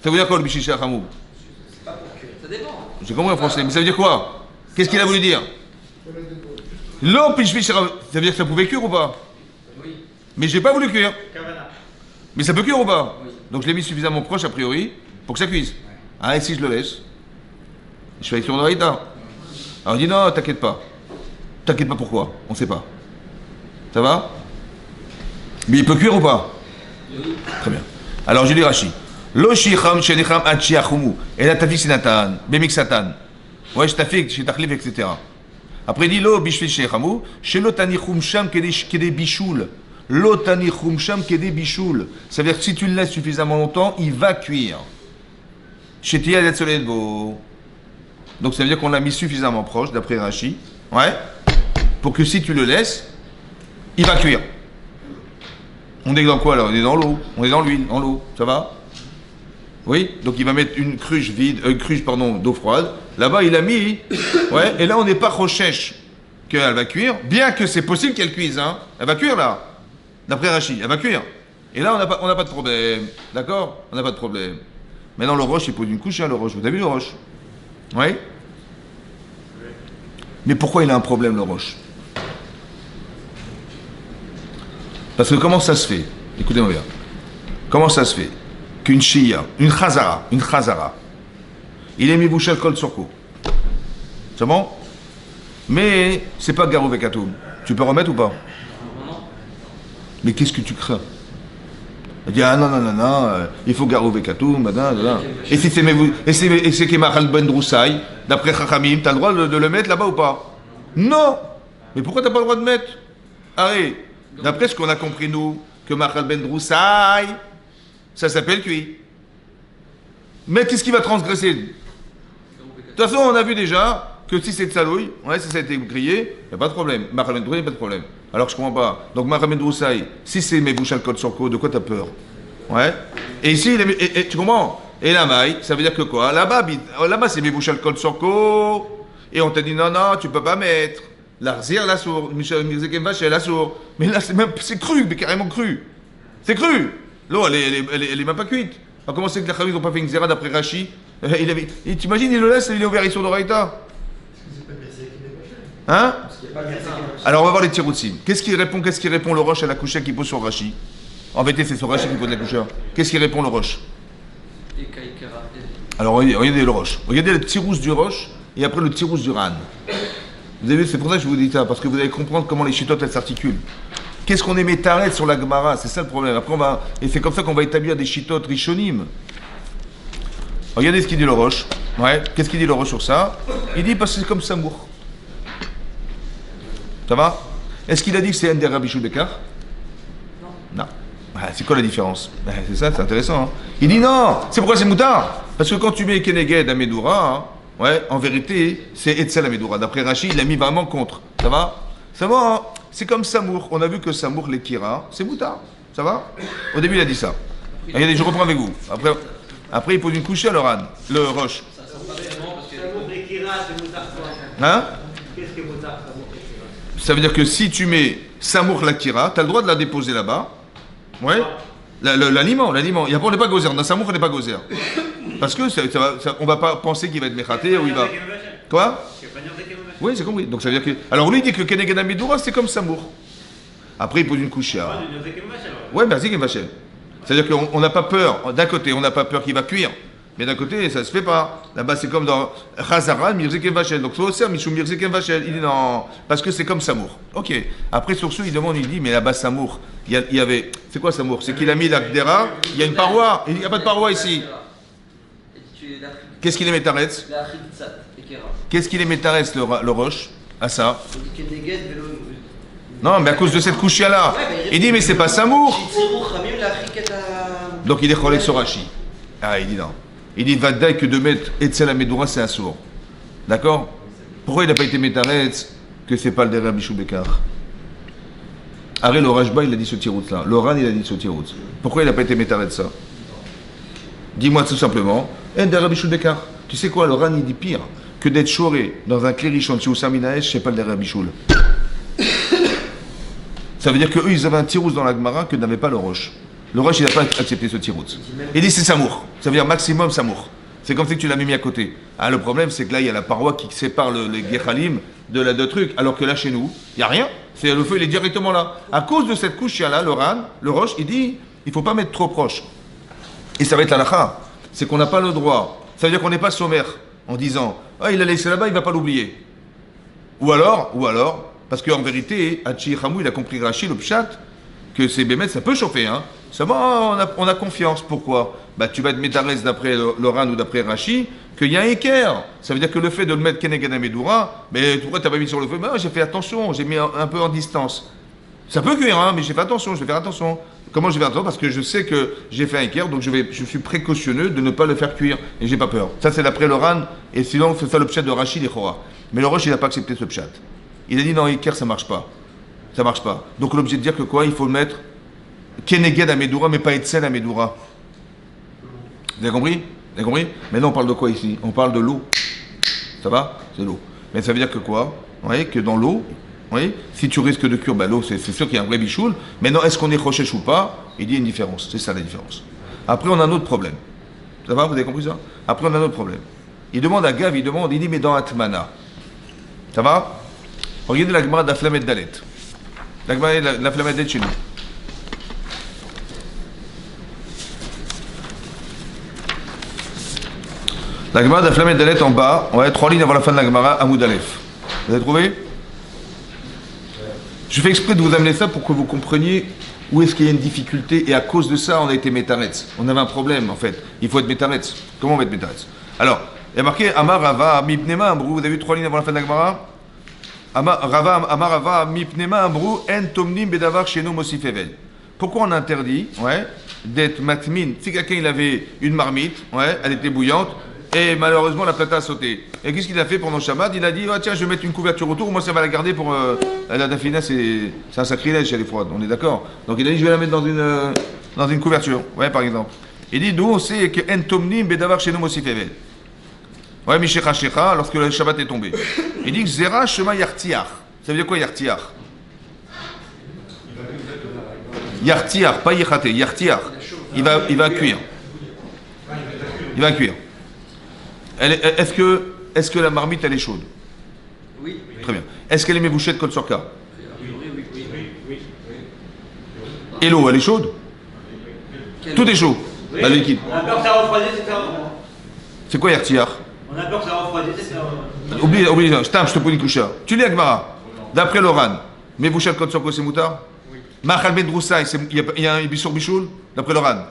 Ça veut dire quoi le Bishfi Sheyichamu? Ça dépend. J'ai compris en français. Mais ça veut dire quoi? Qu'est-ce qu'il a voulu dire? L'eau Bishfi Sheyichamu. Ça veut dire que ça pouvait cuire ou pas? Oui. Mais j'ai pas voulu cuire. Kavana. Mais ça peut cuire ou pas? Oui. Donc je l'ai mis suffisamment proche a priori pour que ça cuise. Ah, et si je le laisse? Je fais avec sur Noraïta. Alors il dit non, t'inquiète pas. T'inquiète pas pourquoi? On sait pas. Ça va? Mais il peut cuire ou pas? Oui. Très bien. Alors je dis Rashi. Lo shicham shenicham achiachumu. Et là t'as fait sinatan, bemixatan. Ouais, je t'ai fait, je t'ai etc. Après il dit lo bishvil shechamu, shelo tanichum sham kede bichoul. Lo tanichum sham kede bichoul. Ça veut dire que si tu le laisses suffisamment longtemps, il va cuire. Shetia yatsoledbo. Donc ça veut dire qu'on l'a mis suffisamment proche, d'après Rashi. Ouais. Pour que si tu le laisses, il va cuire. On est dans quoi là? On est dans l'eau. On est dans l'huile, dans l'eau. Ça va? Oui. Donc il va mettre une cruche d'eau froide. Là-bas il a mis. Ouais. Et là on n'est pas rochèche qu'elle va cuire. Bien que c'est possible qu'elle cuise. Hein. Elle va cuire là. D'après Rashi, elle va cuire. Et là on n'a pas de problème. D'accord? On n'a pas de problème. Maintenant le roche il pose une couche, hein, le roche. Vous avez vu le roche? Oui. Mais pourquoi il a un problème le roche? Parce que comment ça se fait? Écoutez-moi bien. Comment ça se fait qu'une shia, une chazara, il est mis bouché le col sur cou? C'est bon? Mais c'est pas garou vekatoum. Tu peux remettre ou pas? Non. Mais qu'est-ce que tu crains? Il dit ah non, il faut garou vekatoum, et si c'est Kemachal Ben Droussaï, d'après Chachamim, t'as le droit de le mettre là-bas ou pas? Non! Mais pourquoi t'as pas le droit de mettre? Arrête! D'après ce qu'on a compris, nous, que Machal Ben Droussaï, ça s'appelle cuit. Mais qu'est-ce qui va transgresser? De toute façon, on a vu déjà que si c'est de salouille, ouais, si ça a été grillé, il n'y a pas de problème. Machal Ben Droussaï, il n'y a pas de problème. Alors je comprends pas. Donc Machal Ben Droussaï, si c'est mes bouchal code sur côte, de quoi t'as peur? Ouais. Et ici, tu comprends? Et la maille, ça veut dire que quoi? Là-bas, c'est mes bouchal code sur côte. Et on t'a dit non, tu peux pas mettre. L'arzir, la sourde, la sourde. Mais là, c'est cru, mais carrément cru. C'est cru. L'eau, elle est même pas cuite. Alors, comment c'est que les Khamim n'ont pas fait une zéra d'après Rashi? T'imagines, il le laisse, il est ouvert sur l'oreïta. Hein? Alors, on va voir les tiroutsim. Qu'est-ce qu'il répond le roche à la couchette qui pose sur Rashi? En vérité, c'est sur Rashi qui pose la couchette. Qu'est-ce qu'il répond le roche? Alors, regardez le roche. Regardez le tirous du roche et après le tirous du ran. Vous avez vu, c'est pour ça que je vous dis ça, parce que vous allez comprendre comment les chitotes elles s'articulent. Qu'est-ce qu'on est métarette sur la Gemara? C'est ça le problème. Après, et c'est comme ça qu'on va établir des chitotes rishonim. Regardez ce qu'il dit le roche. Ouais. Qu'est-ce qu'il dit le roche sur ça? Il dit parce que c'est comme Samour. Ça va? Est-ce qu'il a dit que c'est un des Rabbi Bekar? Non. Ah, c'est quoi la différence? C'est ça, c'est intéressant. Hein. Il dit non. C'est pourquoi c'est moutard? Parce que quand tu mets Keneged à Medoura, hein, ouais, en vérité, c'est Etzel à Medoura. D'après Rachid, il l'a mis vraiment contre. Ça va? Ça va, hein? C'est comme Samour. On a vu que Samour, les Kira, c'est moutard. Ça va? Au début, il a dit ça. Regardez, je reprends avec vous. Après il pose une couche à le roche. Samour et Kira, c'est moutard quoi? Hein? Qu'est-ce que moutard, Samour et Kira? Ça veut dire que si tu mets Samour la Kira, tu as le droit de la déposer là-bas. Ouais. L'aliment. On n'est pas gozer. Dans Samour, on n'est pas gozer. Parce que on va pas penser qu'il va être méchaté ou il va. Quoi? Oui, j'ai compris. Donc ça veut dire que. Alors lui il dit que Keneged Amidura c'est comme Samour. Après il pose une couche. Ah, du Nozekem Vachel, alors. Ouais, ben c'est Vachel. C'est-à-dire qu'on n'a pas peur. D'un côté, on n'a pas peur qu'il va cuire. Mais d'un côté, ça se fait pas. Là-bas, c'est comme dans Chazara, Mirzekem Vachel. Donc, soit c'est Mishum Mirzekem Vachel. Il dit non, parce que c'est comme Samour. Ok. Après, sur ce, il demande, il dit, mais là-bas, Samour, il y avait. C'est quoi Samour? C'est qu'il a mis la Gdera, il y a une paroi. Il n'y a pas de paroi ici. Qu'est-ce qu'il est Metaretz? Qu'est-ce qu'il est Metaretz, le roche? À ça? Non, mais à cause de cette couche-là. Il dit, mais c'est pas Samour. Donc, il est Cholek sur Rashi. Ah, il dit non. Il dit Vadaï que de mettre Etzel Amedura, c'est un sourd. D'accord? Pourquoi il n'a pas été Metaretz que c'est pas le derrière Bichou Bekar? Arrête, le Rajba, il a dit ce tirout là. L'Oran, il a dit ce tirout. Pourquoi il n'a pas été Metaretz ça? Dis-moi tout simplement, un derrière Bichou Bekar. Tu sais quoi, l'Oran, il dit pire que d'être choré dans un clérichon chez Oussam Minaesh, c'est pas le derrière Bichoul. Ça veut dire qu'eux, ils avaient un tirout dans la Gemara que n'avait pas le Roche. Le Roche, il n'a pas accepté ce tirout. Il dit c'est Samour. Ça veut dire maximum Samour. C'est comme si tu l'as mis à côté. Ah, le problème, c'est que là, il y a la paroi qui sépare les Gechalim de la deux trucs. Alors que là, chez nous, il n'y a rien. C'est, le feu, il est directement là. À cause de cette couche, il y a là, le Roche, il dit il ne faut pas mettre trop proche. Et ça va être l'alakha. C'est qu'on n'a pas le droit. Ça veut dire qu'on n'est pas sommaire en disant ah, il a laissé là-bas, il ne va pas l'oublier. Ou alors, parce qu'en vérité, Hachi Hamou, il a compris Rachid, le Pshat, que ces bémets, ça peut chauffer, hein. Seulement, on a confiance. Pourquoi? Bah, tu vas être métarès d'après Loran ou d'après Rachi, qu'il y a un équerre. Ça veut dire que le fait de le mettre Keneged Amedura, mais pourquoi tu n'as pas mis sur le feu? Ben, j'ai fait attention, j'ai mis un peu en distance. Ça peut cuire, hein, mais j'ai fait attention, je vais faire attention. Comment je vais faire attention? Parce que je sais que j'ai fait un équerre, donc je suis précautionneux de ne pas le faire cuire. Et j'ai pas peur. Ça, c'est d'après Loran, et sinon, c'est ça le pshat de Rachi et Chora. Mais le Roche, il n'a pas accepté ce pshat. Il a dit non, équerre, ça marche pas. Ça marche pas. Donc, on est obligé de dire que quoi? Il faut le mettre Keneged Amedura, mais pas Etzel Amedura. Vous avez compris? Vous avez compris? Maintenant, on parle de quoi ici? On parle de l'eau. Ça va? C'est l'eau. Mais ça veut dire que quoi? Vous voyez que dans l'eau, vous voyez, si tu risques de cuire, ben l'eau, c'est sûr qu'il y a un vrai bichoul. Maintenant, est-ce qu'on est rochesh ou pas? Il dit une différence. C'est ça la différence. Après, on a un autre problème. Ça va? Vous avez compris ça? Après, on a un autre problème. Il demande à Gav, il dit, mais dans Atmana. Ça va? Regardez la Gemara de la Flamet Dalet. La Gemara de la Flamet Dalet chez nous. La Gemara de la Flamet Dalet en bas, on va être 3 lignes avant la fin de la Gemara, Amoud Aleph. Vous avez trouvé? Je fais exprès de vous amener ça pour que vous compreniez où est-ce qu'il y a une difficulté et à cause de ça, on a été métaretz. On avait un problème en fait. Il faut être métaretz. Comment on va être métaretz? Alors, il y a marqué Amar Rava Mipnema Ambrou. Vous avez vu 3 lignes avant la fin de la Gemara? Amar Rava Mipnema Ambrou En Tomnim Bedavar Sheno Mosifevel. Pourquoi on interdit d'être matmin? Si quelqu'un il avait une marmite, elle était bouillante, et malheureusement la plata a sauté. Et qu'est-ce qu'il a fait pendant Shabbat? Il a dit tiens, je vais mettre une couverture autour, moi ça va la garder pour. La dafina, c'est un sacrilège, elle est froide, on est d'accord? Donc il a dit je vais la mettre dans une couverture, par exemple. Il dit d'où on sait que Entomnim Bedavar Sheno Mosifevel. Mishecha Shecha, lorsque le Shabbat est tombé. Il dit Zera Shema Yartiach. Ça veut dire quoi Yartiach? Yartiach, pas Yechate, Yartiach. Il va cuire. Il va cuire. Est-ce que la marmite elle est chaude? Oui. Très bien. Est-ce qu'elle est mévouchée de Kol Sorka? Oui. Et l'eau, elle est chaude? Tout est chaud. Oui. La liquide. On a peur que ça refroidisse, c'est ça. C'est quoi Yartiach? On a peur que ça refroidisse, c'est ça. Oublie, je te pose une coucha. Tu lis Agmara. D'après l'Oran, mévouchée de Kol Sorka, c'est moutard? Oui. Machal Medroussaï, il y a un bissour bichoul? D'après l'Oran.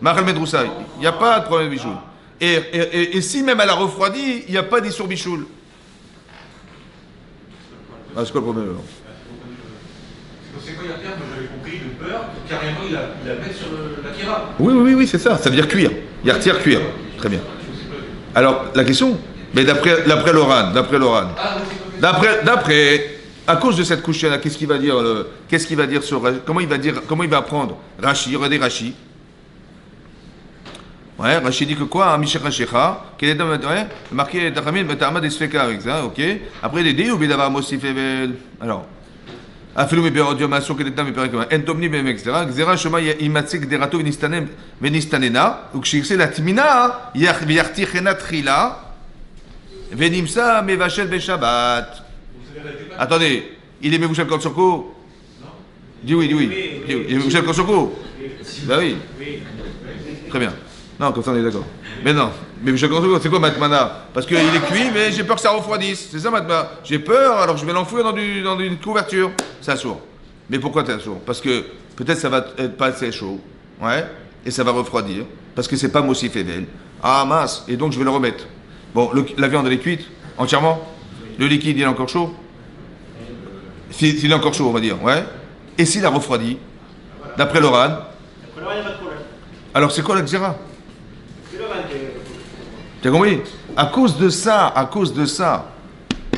Machal Medroussaï, il n'y a pas de problème de bichoul. Et si même elle a refroidi, il n'y a pas d'issour bichoul. Ah, c'est quoi le problème alors? C'est quoi Yartiach? Moi j'avais compris de peur que carrément il la mette sur la kira. Oui, c'est ça. Ça veut dire cuire. Yartiach, cuire. Très bien. Alors, la question, mais d'après l'Oran, d'après, à cause de cette couche-là, qu'est-ce qu'il va dire sur, comment il va apprendre Rashi, regardez Rashi. Rashi dit que quoi? Mishecha Shecha, quel est marqué Tachamim, Betahama Desfeka avec ça, ok. Après, il dit, ou Bedavar Mosifevel. Alors, Afilou Meberodium, Asur, quel est le temps, Entomni, etc. Xera Shema Imatsik Derato Venistanena, ou Kshirse la Timina, Yarti Chena Trila. Venimsa mevachel beshabbat. Attendez, il est mevouchel kol surko? Dis oui, dis oui. Il est mevouchel kol surko? Bah oui. Très bien. Non, comme ça on est d'accord. Mais non, mais c'est quoi matmana? Parce qu'il est cuit, mais j'ai peur que ça refroidisse. C'est ça matmana. J'ai peur, alors je vais l'enfouir dans une couverture. C'est assourd. Mais pourquoi t'es assourd? Parce que peut-être ça va être pas assez chaud. Ouais. Et ça va refroidir. Parce que c'est pas Mossif Evel. Ah mince. Et donc je vais le remettre. Bon, la viande elle est cuite entièrement. Le liquide il est encore chaud. S'il est encore chaud, on va dire. Ouais. Et s'il a refroidi, d'après l'Oran. Alors c'est quoi la xéra? Tu as compris? À cause de ça,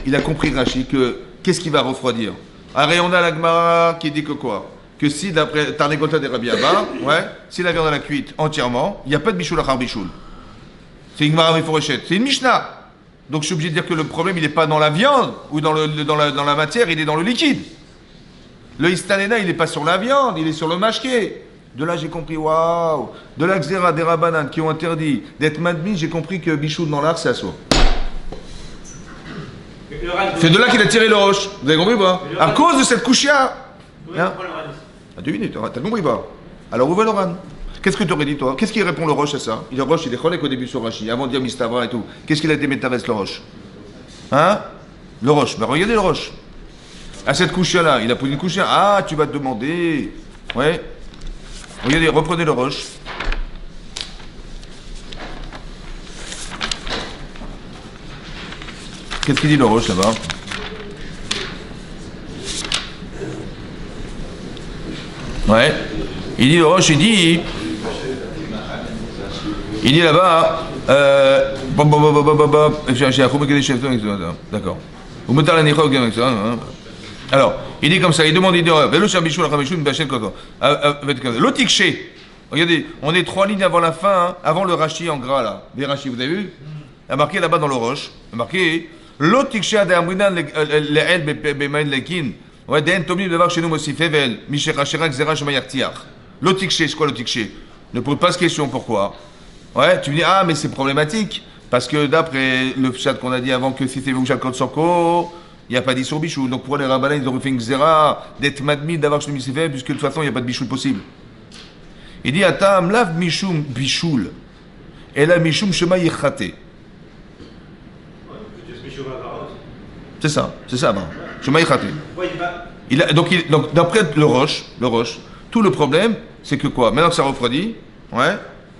il a compris Rashi que qu'est-ce qui va refroidir? Arrête, on a la Gemara qui dit que quoi? Que si d'après Tarnegota des Rabbi Abba, ouais, si la viande est cuite entièrement, il n'y a pas de bichoul achar bichoul. C'est une Gemara Meforeshet, c'est une Mishnah. Donc je suis obligé de dire que le problème il n'est pas dans la viande ou dans la matière, il est dans le liquide. Le Istanena il n'est pas sur la viande, il est sur le mashké. De là, j'ai compris, waouh! De la Xéra des Rabbanan qui ont interdit d'être madmi, j'ai compris que bichoul dans l'art, c'est assourd. C'est de là qu'il a tiré le roche. Vous avez compris ou pas? À cause de cette couchia. Hein? À 2 minutes, t'as compris pas? Alors, ouvre l'oran. Qu'est-ce que tu aurais dit, toi? Qu'est-ce qu'il répond le roche à ça? Le roche, il est cholek au début sur Rashi, avant de dire Mistavra et tout. Qu'est-ce qu'il a été métaves, le roche? Hein? Le roche. Ben, regardez le roche. À cette couchia-là, il a posé une couchia. Ah, tu vas te demander. Ouais. Regardez, reprenez le roche. Qu'est-ce qu'il dit le roche là-bas? Ouais. Il dit le roche, il dit là-bas. D'accord. Alors, il dit comme ça, il demande, il dit, l'otikché. Regardez, on est 3 lignes avant la fin, hein, avant le Rashi en gras là. Des Rashi, vous avez vu? Il y a marqué là-bas dans le roche, il y a marqué, l'otikché a d'amrinan le'el b'maïn lekin, ouais, d'en tomim devar chez nous aussi fevel, michera xera shemayartiach. L'otikché, c'est quoi l'otikché? Ne pose pas cette question, pourquoi? Ouais, tu me dis, ah, mais c'est problématique, parce que d'après le chat qu'on a dit avant que si c'est Vouchal Kotsoko, il n'y a pas dit sur bichou. Donc pour les rabbins, ils ont fait une xéra d'être madmi d'avoir chez Misifé, puisque de toute façon, il n'y a pas de bichou possible. Il dit, Atam, lav mishum bichoul, et la mishum shema yichate. C'est ça, ben. Shema yichate. Donc d'après le roche, tout le problème, c'est que quoi? Maintenant que ça refroidit, ouais,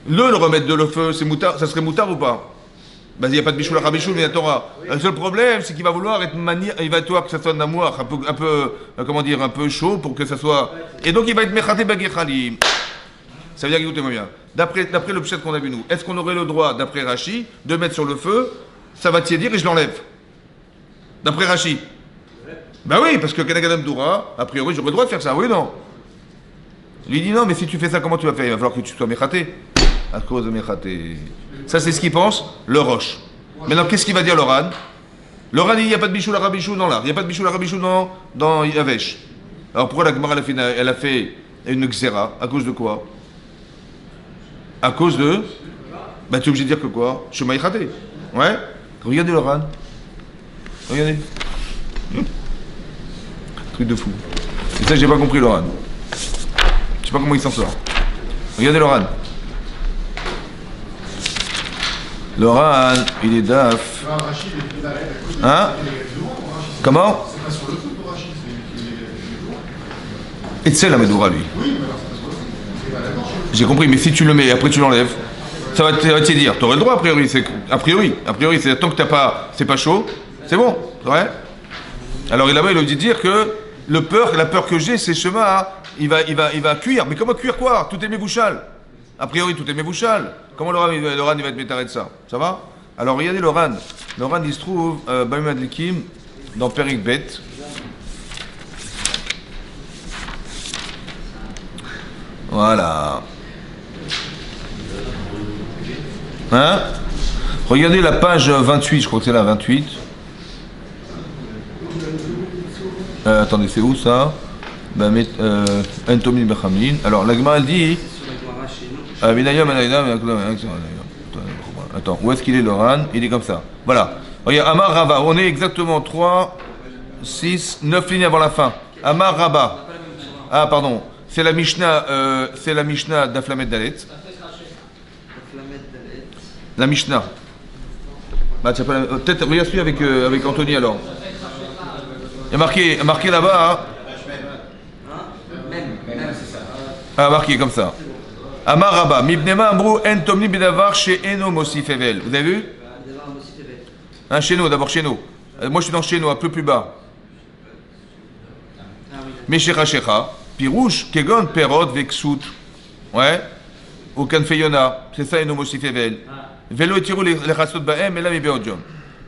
le remettre de le feu, c'est moutard, ça serait moutard ou pas? Ben, il n'y a pas de bichoul à rabichoul, mais il y a Torah. Le seul problème, c'est qu'il va vouloir être il va vouloir que ça soit un amour un peu, comment dire, un peu chaud pour que ça soit. Et donc il va être mechaté bagechalim. Ça veut dire, écoutez-moi bien. D'après le pshat qu'on a vu nous, est-ce qu'on aurait le droit, d'après Rashi, de mettre sur le feu, ça va tiédir et je l'enlève? D'après Rashi. Ben oui, parce que Kenagadam Doura, a priori, j'aurais le droit de faire ça, oui ou non? Il dit non, mais si tu fais ça, comment tu vas faire? Il va falloir que tu sois mechaté. À cause de mechaté. Ça, c'est ce qu'il pense, le roche. Maintenant, qu'est-ce qu'il va dire l'oran? L'oran, il n'y a pas de bichoul à rabichoul dans l'art. Il n'y a pas de bichoul à rabichoul dans Yavesh. Alors pourquoi la Gemara elle a fait une xéra? À cause de quoi? À cause de. Bah, tu es obligé de dire que quoi? Shema yichate. Ouais? Regardez l'oran. Regardez. Truc de fou. C'est ça que j'ai pas compris, l'oran. Je sais pas comment il s'en sort. Regardez l'oran. L'oran, il est daf. Hein? Comment? Et c'est la Medoura, lui. J'ai compris, mais si tu le mets et après tu l'enlèves, ça va te dire. Tu aurais le droit, a priori. A priori, c'est tant que c'est pas chaud, c'est bon. Ouais? Alors là-bas, il a dit dire que la peur que j'ai, c'est chemin, il va cuire. Mais comment cuire quoi? Tout est mébouchal. A priori, tout est mébouchal. Comment l'oran il va être métaré de ça? Ça va? Alors regardez l'oran. L'oran il se trouve Baim Adlikim dans Perik Bet. Voilà. Hein? Regardez la page 28, je crois que c'est la 28. Attendez, c'est où ça? Entomin Bechamlin. Alors la Gemara elle dit. Attends, où est-ce qu'il est l'oran? Il est comme ça. Voilà. Regarde, Amar Rava, on est exactement 3, 6, 9 lignes avant la fin. Amar Rava. Ah, pardon. C'est la Mishnah d'Aflamet Dalet. La Mishnah. Bah, peut-être, regarde celui avec Anthony alors. Il y a marqué là-bas. Ah, marqué comme ça. Amar Rabba, Mibnema Amrou En Tomni Bedavar chez Eno Mosif Evel. Vous avez vu? Hein, chez nous, d'abord chez nous. Moi je suis dans chez nous, un peu plus bas. Meshecha Shecha, Pirouche, Kegon, Perot, Vexout. Ouais. Ou Kanfeyona. C'est ça Eno Mosif Evel. Velo et tirou les chassot baem, et là mi beodjom.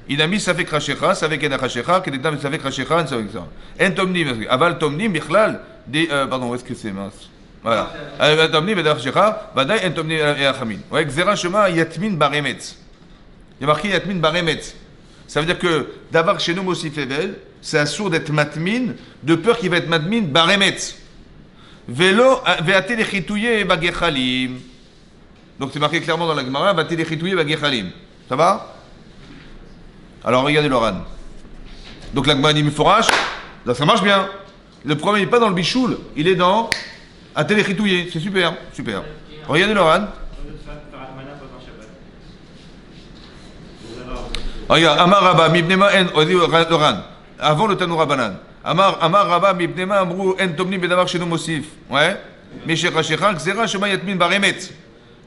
Il a mis ça fait Krashecha, ça fait Enachashecha, que des dames ça fait Krashecha, ça fait ça. En Tomni, Aval Tomni, Michlal, pardon, où est-ce que c'est mince? Voilà. Tomni, Bedachshecha, Vadaï, En Tomni, et Achamin. Ouais, Xera Shema, Yatmin Baremetz. Il y a marqué Yatmin Baremetz. Ça veut dire que d'avoir chez nous Mosif Evel, c'est assourd d'être matmin, de peur qu'il va être matmin Baremetz. Velo, Veate les chitouye Bagechalim. Donc c'est marqué clairement dans la Gemara, Veate les chitouye Bagechalim. Ça va? Alors regardez l'Oran. Donc la Gemara dit Miforash, ça marche bien. Le problème n'est pas dans le bichoul, il est dans Atel chitouye. C'est super, super. Regardez l'Oran. Regarde, Amar Rabba, Mibnema En, Oran, avant le Tanoura Banan. Amar Rabba, Mibnema Amrou En Tomni Bedavar chez nous Mosif. Ouais. Meshecha Shecha, Xera Shema Yatmin Baremetz.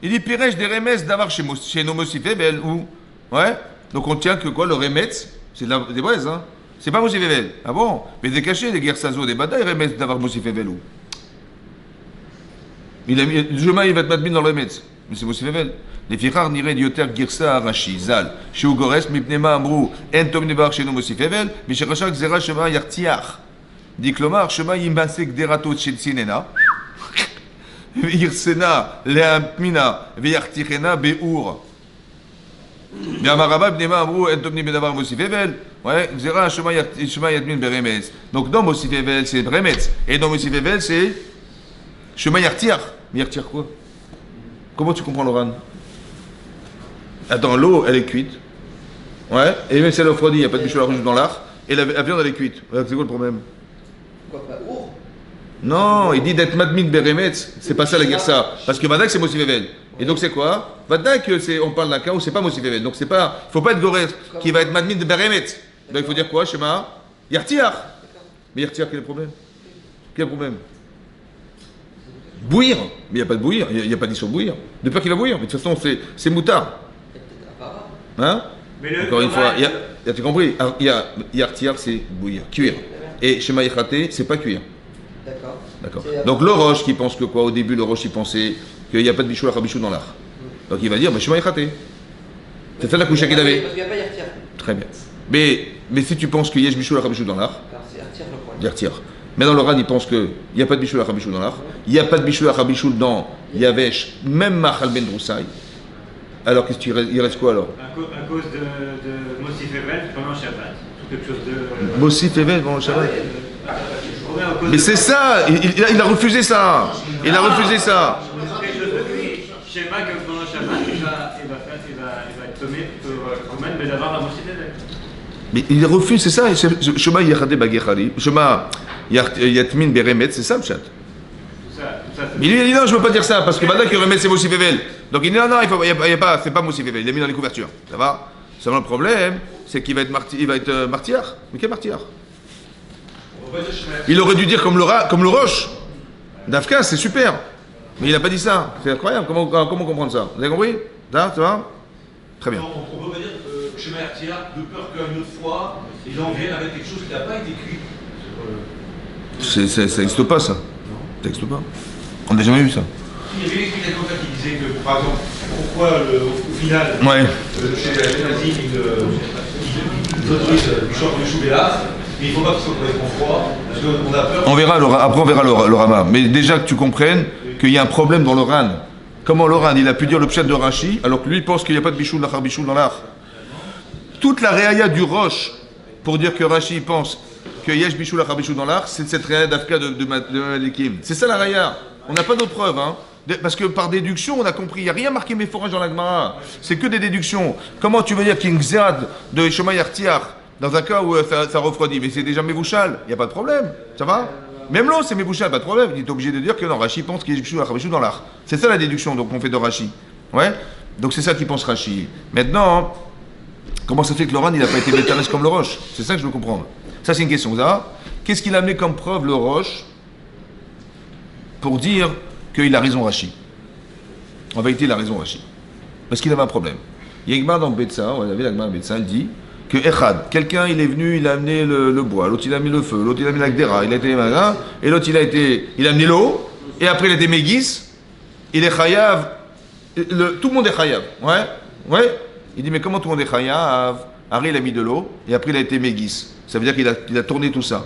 Il dit Piresh des Remes d'avoir chez nous Mosif Evel, ou. Ouais. Donc on tient que quoi, le Remetz, c'est des braises, hein. C'est pas Mosif Evel. Ah bon? Mais des cachets, des guerres sazo, des batailles, Remetz d'avoir Mosif Evel, ou. Il a mis, demain il va être matmin dans le Remetz. Mais c'est Mosif Evel. Les fichar n'irait d'yoter girsa arashi zal. Chez Ugores, mipnema amrou, en tom nebar chez nous Mosif Evel, mais chez Rachak zera shema yartiach. Dit Klomar, shema yimbasek deratot chez Tsinena. Yirsena, leampmina, veyartichena, beur. Mais Amaraba, mipnema amrou, en tom nebar Mosif Evel. Ouais, zera shema yatmin beremes. Donc dans Mosif Evel, c'est Beremetz. Et dans Mosif Evel, c'est shema yartiach. Mais yartiach quoi? Comment tu comprends l'Oran? Attends, l'eau, elle est cuite. Ouais. Et même si elle est refroidie, il n'y a pas de bichou rouge dans l'art. Et la viande, elle est cuite. C'est quoi le problème? Pourquoi pas ours? Non, il dit d'être madmin beremetz. C'est pas ça la guerre ça. Parce que Vadak, c'est Mosif Evel. Et donc c'est quoi? Vadak, on parle d'un cas où c'est pas Mosif Evel. Donc c'est pas. Faut pas être gorès qui va être madmin de beremetz. Donc il faut dire quoi, Shema? Yartiach. Mais Yartiach, quel est le problème? Quel est le problème? Bouillir. Mais il n'y a pas de bouillir. Il n'y a pas dit sur bouillir. De peur qu'il va bouillir. Mais de toute façon, c'est moutard. Hein? Encore une fois, tu as compris? Yartiar, c'est bouillir, cuire. Et Shema Yichate, c'est pas cuire. D'accord. Donc le Roche qui pense que quoi? Au début, le Roche il pensait qu'il n'y a pas de bichou à Rabichou dans l'art. Donc il va dire, Shema Yichate. C'est ça la couche qu'il avait. Parce qu'il n'y a pas Yartiar. Très bien. Mais si tu penses qu'il y a bichou à Rabichou dans l'art, C'est Yartiar le problème. Yartiar. Mais dans le Ran, il pense qu'il n'y a pas de bichou à Rabichou dans l'art. Il n'y a pas de bichou à Rabichou dans Yavesh, même Machal Ben Broussaï. Alors, il reste quoi alors? À cause de Mosif Evel pendant le Shabbat. Quelque chose de. Mosif Evel pendant le Shabbat. Mais c'est ça, il a refusé ça. Il a refusé ça. Quelque chose de cuit. Je sais pas que pendant le Shabbat, il va être tombé pour même d'avoir la Mosif Evel. Mais il refuse, c'est ça. Shema Yachade Bagechali. Shema Yatmin Beremet, c'est ça le chat. Mais lui, il dit non, je ne veux pas dire ça, parce que maintenant qu'il remet c'est Mosif Evel. Donc il dit non, il y a pas, c'est pas Mosif Evel, il l'a mis dans les couvertures. Ça va? Seulement le problème, c'est qu'il va être martyr. Mais quel martyr? Il aurait dû dire comme le Roche. Dafka, c'est super. Mais il n'a pas dit ça. C'est incroyable. Comment comprendre ça? Vous avez compris? Ça va? Très bien. On peut pas dire que Shema Yartiar, de peur qu'une autre fois, il en vienne avec quelque chose qui n'a pas été cuit. Ça n'existe pas, ça. Ça n'existe pas. On n'a jamais vu ça. Il y avait une explication qui disait que, par exemple, pourquoi au final, chez les nazis, ils autorisent du short de choubélas, mais il ne faut pas que ce soit complètement froid, parce qu'on a peur. Après, on verra le Rama. Mais déjà que tu comprennes qu'il y a un problème dans le Ran. Comment le Ran, il a pu dire le pshat de Rashi, alors que lui, il pense qu'il n'y a pas de bichou, l'achar bichou dans l'art. Toute la réaya du Roche, pour dire que Rashi pense que Yesh bichou l'achar bichou dans l'art, c'est cette réaya d'Afka de Malikim. C'est ça la réaya. On n'a pas d'autres preuves, hein. Parce que par déduction, on a compris, il n'y a rien marqué mes forages dans la Gemara. C'est que des déductions. Comment tu veux dire qu'il y a une xéad de Shomai Artiach dans un cas où ça refroidit? Mais c'est déjà Mevouchal, il n'y a pas de problème. Ça va? Même l'eau, c'est Mevouchal, pas de problème. Il est obligé de dire que non, Rashi pense qu'il y a Bishul dans l'art. C'est ça la déduction donc on fait de Rashi. Ouais? Donc c'est ça qu'il pense Rashi. Maintenant, comment ça fait que Loran, il n'a pas été bétarès comme le Roche? C'est ça que je veux comprendre. Ça, c'est une question. Vous savez? Qu'est-ce qu'il a amené comme preuve, le Roche, pour dire qu'il a raison Rashi? En vérité, il a raison Rashi. Parce qu'il avait un problème. Il y a une Gemara dans Betsa, on avait la Gemara dans Betsa, elle dit que Echad, quelqu'un il est venu, il a amené le bois, l'autre il a mis le feu, l'autre il a mis la gdera, il a été magasin, et l'autre il a amené l'eau, et après il a été Megis, il est Chayav, tout le monde est Chayav, ouais. Il dit mais comment tout le monde est Chayav? Harry il a mis de l'eau, et après il a été Megis. Ça veut dire qu'il a tourné tout ça.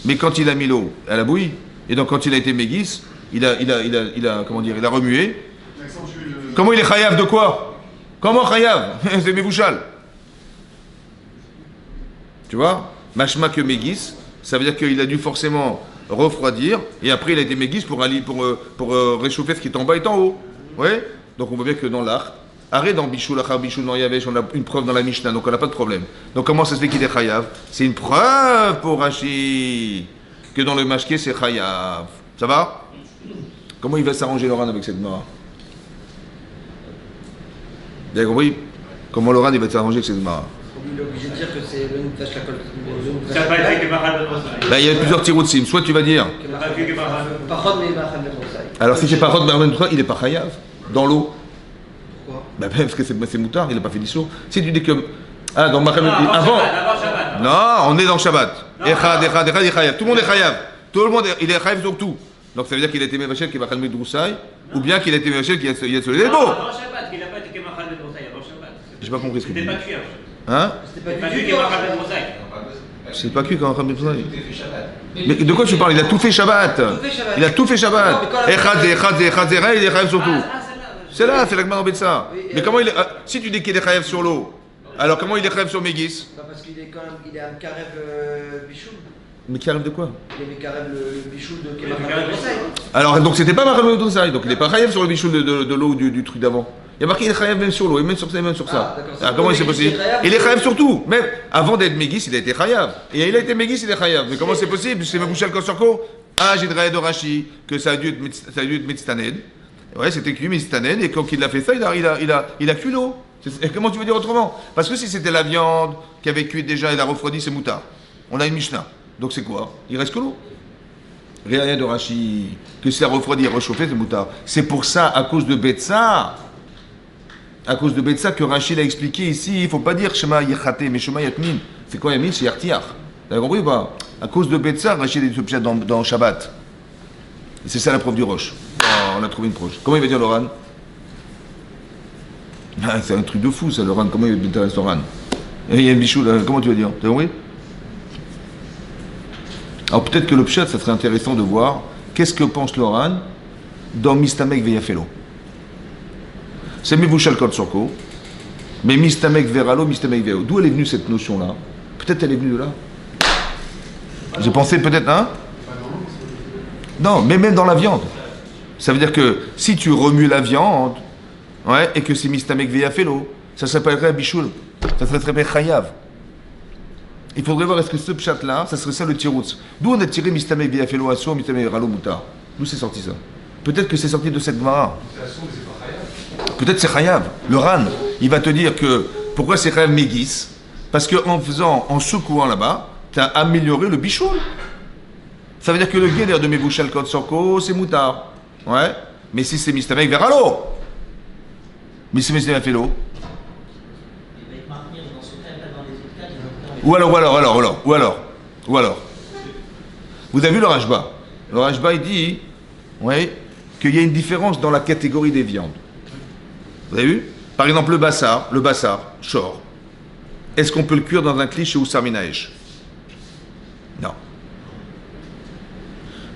Mais quand il a mis l'eau, elle a bouilli, et donc quand il a été Megis, il a remué. Comment il est Chayav de quoi? Comment Chayav? C'est Mevouchal. Tu vois? Mashma que Megis, ça veut dire qu'il a dû forcément refroidir, et après il a été Megis pour réchauffer ce qui est en bas et en haut. Ouais? Donc on voit bien que dans l'art, arrête dans Bichoul, Achar Bichoul, dans Yavesh, on a une preuve dans la Mishnah, donc on n'a pas de problème. Donc comment ça se fait qu'il est Chayav? C'est une preuve pour Rashi que dans le Mashké c'est Chayav. Ça va? Comment il va s'arranger Loran avec cette Gemara? Vous avez compris? Comment Loran il va s'arranger avec cette Gemara? Il est obligé de dire que c'est le Nitash la colle. Ça va être que Mahal Là, il y a plusieurs tiroutsim. Soit tu vas dire. Parod, mais Mahal de Broussaï. Alors si c'est Parod, il n'est pas Chayav. Dans l'eau. Pourquoi? Parce que c'est moutard, il n'a pas fait d'issur. Si tu dis que. Ah, dans Mahal. Avant Shabbat. Non, on est dans Shabbat. Echad, il est Chayav. Tout le monde est Chayav. Tout le monde, il est Chayav sur tout. Donc ça veut dire qu'il a été Mevachel qui va calmer Broussaï, ou bien qu'il a été Mevachel qui a solidé les beaux. Avant Shabbat, qu'il n'a pas été que Mahal de Broussaï, avant Shabbat. J'ai pas compris ce que tu dis. C'était pas cuit. Hein? C'était Pas cuit que Mahal de Broussaï. C'est pas cuit quand on a besoin. Mais de quoi tu parles? Il a tout fait Shabbat. Il a tout fait Shabbat. Echad, il est Chayav sur tout. C'est là, c'est la Gemara de ça. Mais comment il est. Si tu dis qu'il est Chayav sur l'eau, alors comment il est Chayav sur Megis? Parce qu'il est quand même. Il est un Karev Bichoul. Mais qui arrive de quoi? Il est Karev le Bichoul de Mahal de Broussaï. Alors, donc c'était pas Mahal de Broussaï, donc il n'est pas Chayav sur le Bichoul de l'eau du truc d'avant. Il y a marqué qu'il est Chayav même sur l'eau, et même sur ça, et même sur ça. Ah, comment c'est possible? Il est Chayav sur tout. Même avant d'être Megis, il a été Chayav. Et il a été Megis, il est Chayav. Mais comment c'est possible? C'est Mevouchal Kosorko. Ah, j'ai de Rashi, que ça a dû être Mitztaned. Ouais, c'était cuit Mitztaned, et quand il a fait ça, il a cuit l'eau. Comment tu veux dire autrement? Parce que si c'était la viande qui avait cuit déjà et la refroidi, c'est moutard. On a une Mishnah. Donc c'est quoi? Il reste que l'eau. Rien de Rashi, que c'est refroidi et réchauffé, c'est moutard. C'est pour ça, à cause de Betsa, que Rashi l'a expliqué ici, il ne faut pas dire Shema Yechate, mais Shema Yatmin. C'est quoi Yamin? C'est Yartiach. Vous avez compris ou pas? À cause de Betsa, Rashi a dit ce pshat dans Shabbat. Et c'est ça la preuve du Roche. Oh, on a trouvé une proche. Comment il va dire Loran? Ah, c'est un truc de fou ça, Loran. Comment il va dire Loran? Il y a un bichou là, comment tu vas dire? Tu as compris? Alors peut-être que le pshat, ça serait intéressant de voir qu'est-ce que pense Loran dans Mistamek Veyafelo. C'est Mevouchal Kol Sorko, mais Mistamek Veralo, Mistamek Veyao. D'où elle est venue cette notion-là? Peut-être elle est venue de là. J'ai pensé peut-être, hein? Non, mais même dans la viande. Ça veut dire que si tu remues la viande, ouais, et que c'est Mistamek Veyafelo, ça s'appellerait Bichoul. Ça serait Chayav. Il faudrait voir est-ce que ce pshat-là, ça serait ça le tiroutz. D'où on a tiré Mistamek Veyafelo Asso, Mistamek Veralo Moutar. D'où c'est sorti ça? Peut-être que c'est sorti de cette Gemara. Peut-être c'est Chayav. Le Ran, il va te dire que pourquoi c'est Chayav Megis? Parce en secouant là-bas, tu as amélioré le bichoul. Ça veut dire que le guéler de Mevouchal Kol Sorko, c'est moutard. Ouais. Mais si c'est Mistamek Veralo, mais c'est Mistamek Veralo. Ou alors. Vous avez vu le Rashba? Le Rashba, il dit, ouais, qu'il y a une différence dans la catégorie des viandes. Vous avez vu? Par exemple, le bassar, shor. Est-ce qu'on peut le cuire dans un cliché ou sarminaèche? Non.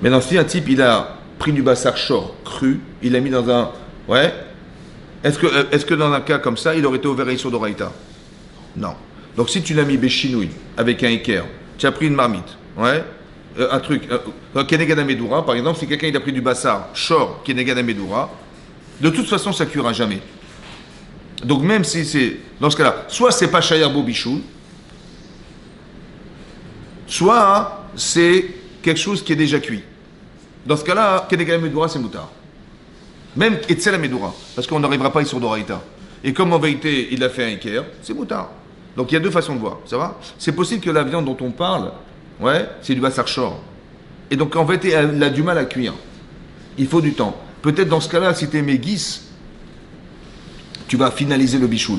Maintenant, si un type, il a pris du bassar shor cru, il l'a mis dans un... Ouais. Est-ce que dans un cas comme ça, il aurait été ouvert sur d'oraïta? Non. Donc si tu l'as mis béchinouille avec un équerre, tu as pris une marmite, ouais, un truc, Kenegad Amedura, par exemple, si quelqu'un il a pris du bassar, shor, Kenegad Amedura, de toute façon, ça cuira jamais. Donc même si c'est, dans ce cas-là, soit c'est pas Shayarbo Bichoul, soit c'est quelque chose qui est déjà cuit. Dans ce cas-là, Kenegad Amedura, c'est moutard. Même Etzel Amedura, parce qu'on n'arrivera pas sur Doraïta. Et comme en vérité, il a fait un équerre, c'est moutard. Donc il y a deux façons de voir, ça va? C'est possible que la viande dont on parle, ouais, c'est du bassar shor. Et donc en fait, elle a du mal à cuire. Il faut du temps. Peut-être dans ce cas-là, si tu es méguis, tu vas finaliser le bichoul.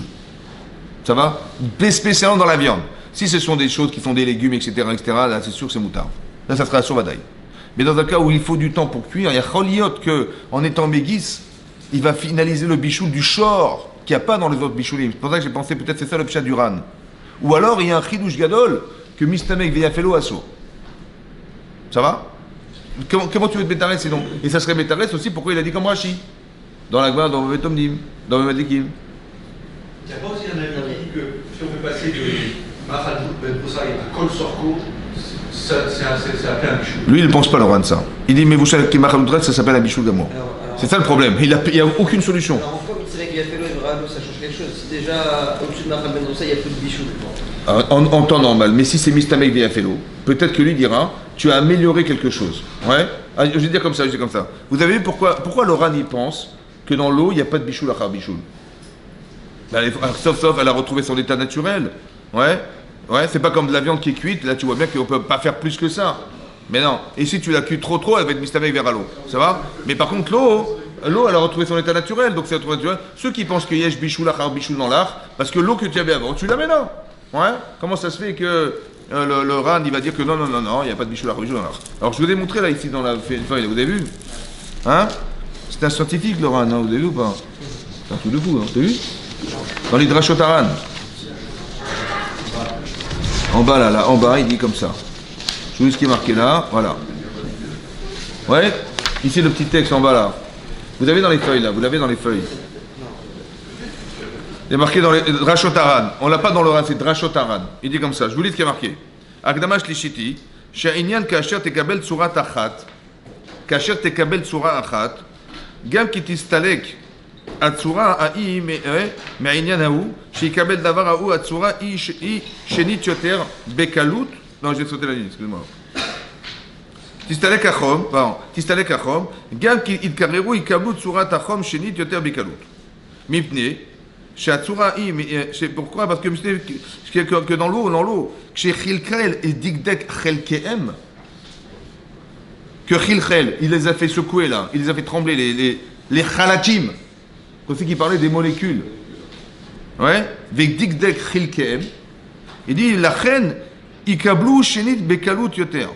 Ça va? Spécialement dans la viande. Si ce sont des choses qui sont des légumes, etc., là c'est sûr que c'est moutard. Là ça sera sur Vadaï. Mais dans un cas où il faut du temps pour cuire, il y a Choliot qu'en étant méguis, il va finaliser le bichoul du shor qu'il n'y a pas dans les autres bichoulim. C'est pour ça que j'ai pensé peut-être c'est ça le pshat du ran. Ou alors il y a un chidouche gadol que Mistamek Veyafelo Asso. Ça va? Comment tu veux te bétarès sinon? Et ça serait bétarès aussi pourquoi il a dit comme Rashi. Dans la Gemara, dans le Vetomdim, dans le Madikim. Il n'y a pas aussi un avis qui dit que si on veut passer de Mahal Ben Broussaï à Kol Sorko, c'est appelé un bichou. Lui, il ne pense pas le ran ça. Il dit, mais vous savez que Mahal ça s'appelle un bichou d'amour. C'est ça le problème. Il n'y a aucune solution. Alors, comme il savait qu'il a fait le Rado, ça change quelque chose. Si déjà, au-dessus de Mahal Ben Broussaï, il n'y a plus de bichou. En temps normal, mais si c'est Mistamek Veyafelo, peut-être que lui dira, tu as amélioré quelque chose. Ouais? Je vais dire comme ça, je dis comme ça. Vous avez vu pourquoi le ran y pense que dans l'eau, il n'y a pas de bichoul à bichoul. Sauf, elle a retrouvé son état naturel. Ouais, c'est pas comme de la viande qui est cuite, là tu vois bien qu'on ne peut pas faire plus que ça. Mais non, et si tu la cuis trop, elle va être mistamek vers l'eau. Ça va? Mais par contre, l'eau, elle a retrouvé son état naturel, donc c'est naturel. Ceux qui pensent qu'il y a bichoul à bichoul dans l'art, parce que l'eau que tu avais avant, tu la mets là. Ouais? Comment ça se fait que le ran, il va dire que non, il n'y a pas de bichoul à bichoul dans l'art. Alors je vous ai montré là, ici, dans la feuille, vous avez vu? Hein? C'est un scientifique, le ran, hein, vous avez vu ou pas? C'est un truc de fou, hein, t'as vu? Dans les drachot haran. En bas, là, en bas, il dit comme ça. Je vous dis ce qui est marqué là, voilà. Ouais? Ici, le petit texte en bas, là. Vous avez dans les feuilles, là, vous l'avez dans les feuilles. Il est marqué dans les drachot haran. On l'a pas dans le ran, c'est drachot haran. Il dit comme ça, je vous lis ce qui est marqué. Akdama shlishiti, she'inyan kasher tekabel tsurat achat, kasher tekabel tsura achat, gam ki tistalek הצורה ההיא מהעניין ההוא, שיקבל דבר ההוא, הצורה היא שנית יותר בקלות, non, j'ai sauté la ligne, excuse-moi. תסתלק החום, תסתלק החום, גם כי יתקררו יקבלו צורת החום שנית יותר בקלות. מפני שהצורה היא, pourquoi? Parce que dans l'eau, כשחילקל דקדק חלקיהם, que Chilchel, il les a fait secouer là, il les a fait trembler, les chalakim, comme c'est qui parlait des molécules. Ouais, avec dikdek chilkeem, il dit la reine, ikablou shenit bekalut yoter.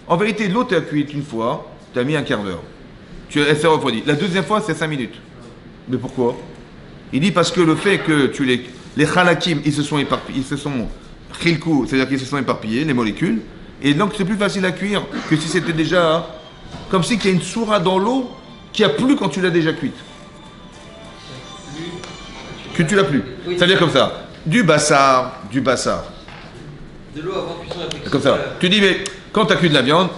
En vérité, l'eau t'as cuite une fois, t'as mis un quart d'heure. Elle s'est refroidie. La deuxième fois, c'est 5 minutes. Mais pourquoi? Il dit parce que le fait que les chalakim, ils se sont éparpillés, ils se sont chilkou, c'est-à-dire qu'ils se sont éparpillés, les molécules, et donc c'est plus facile à cuire que si c'était déjà comme si il y a une soura dans l'eau qui a plu quand tu l'as déjà cuite. Que tu l'as plus. Oui. Ça veut dire comme ça. Du bassar. De l'eau avant cuisson après. Comme ça. Tu dis, mais quand tu as cuit de la viande,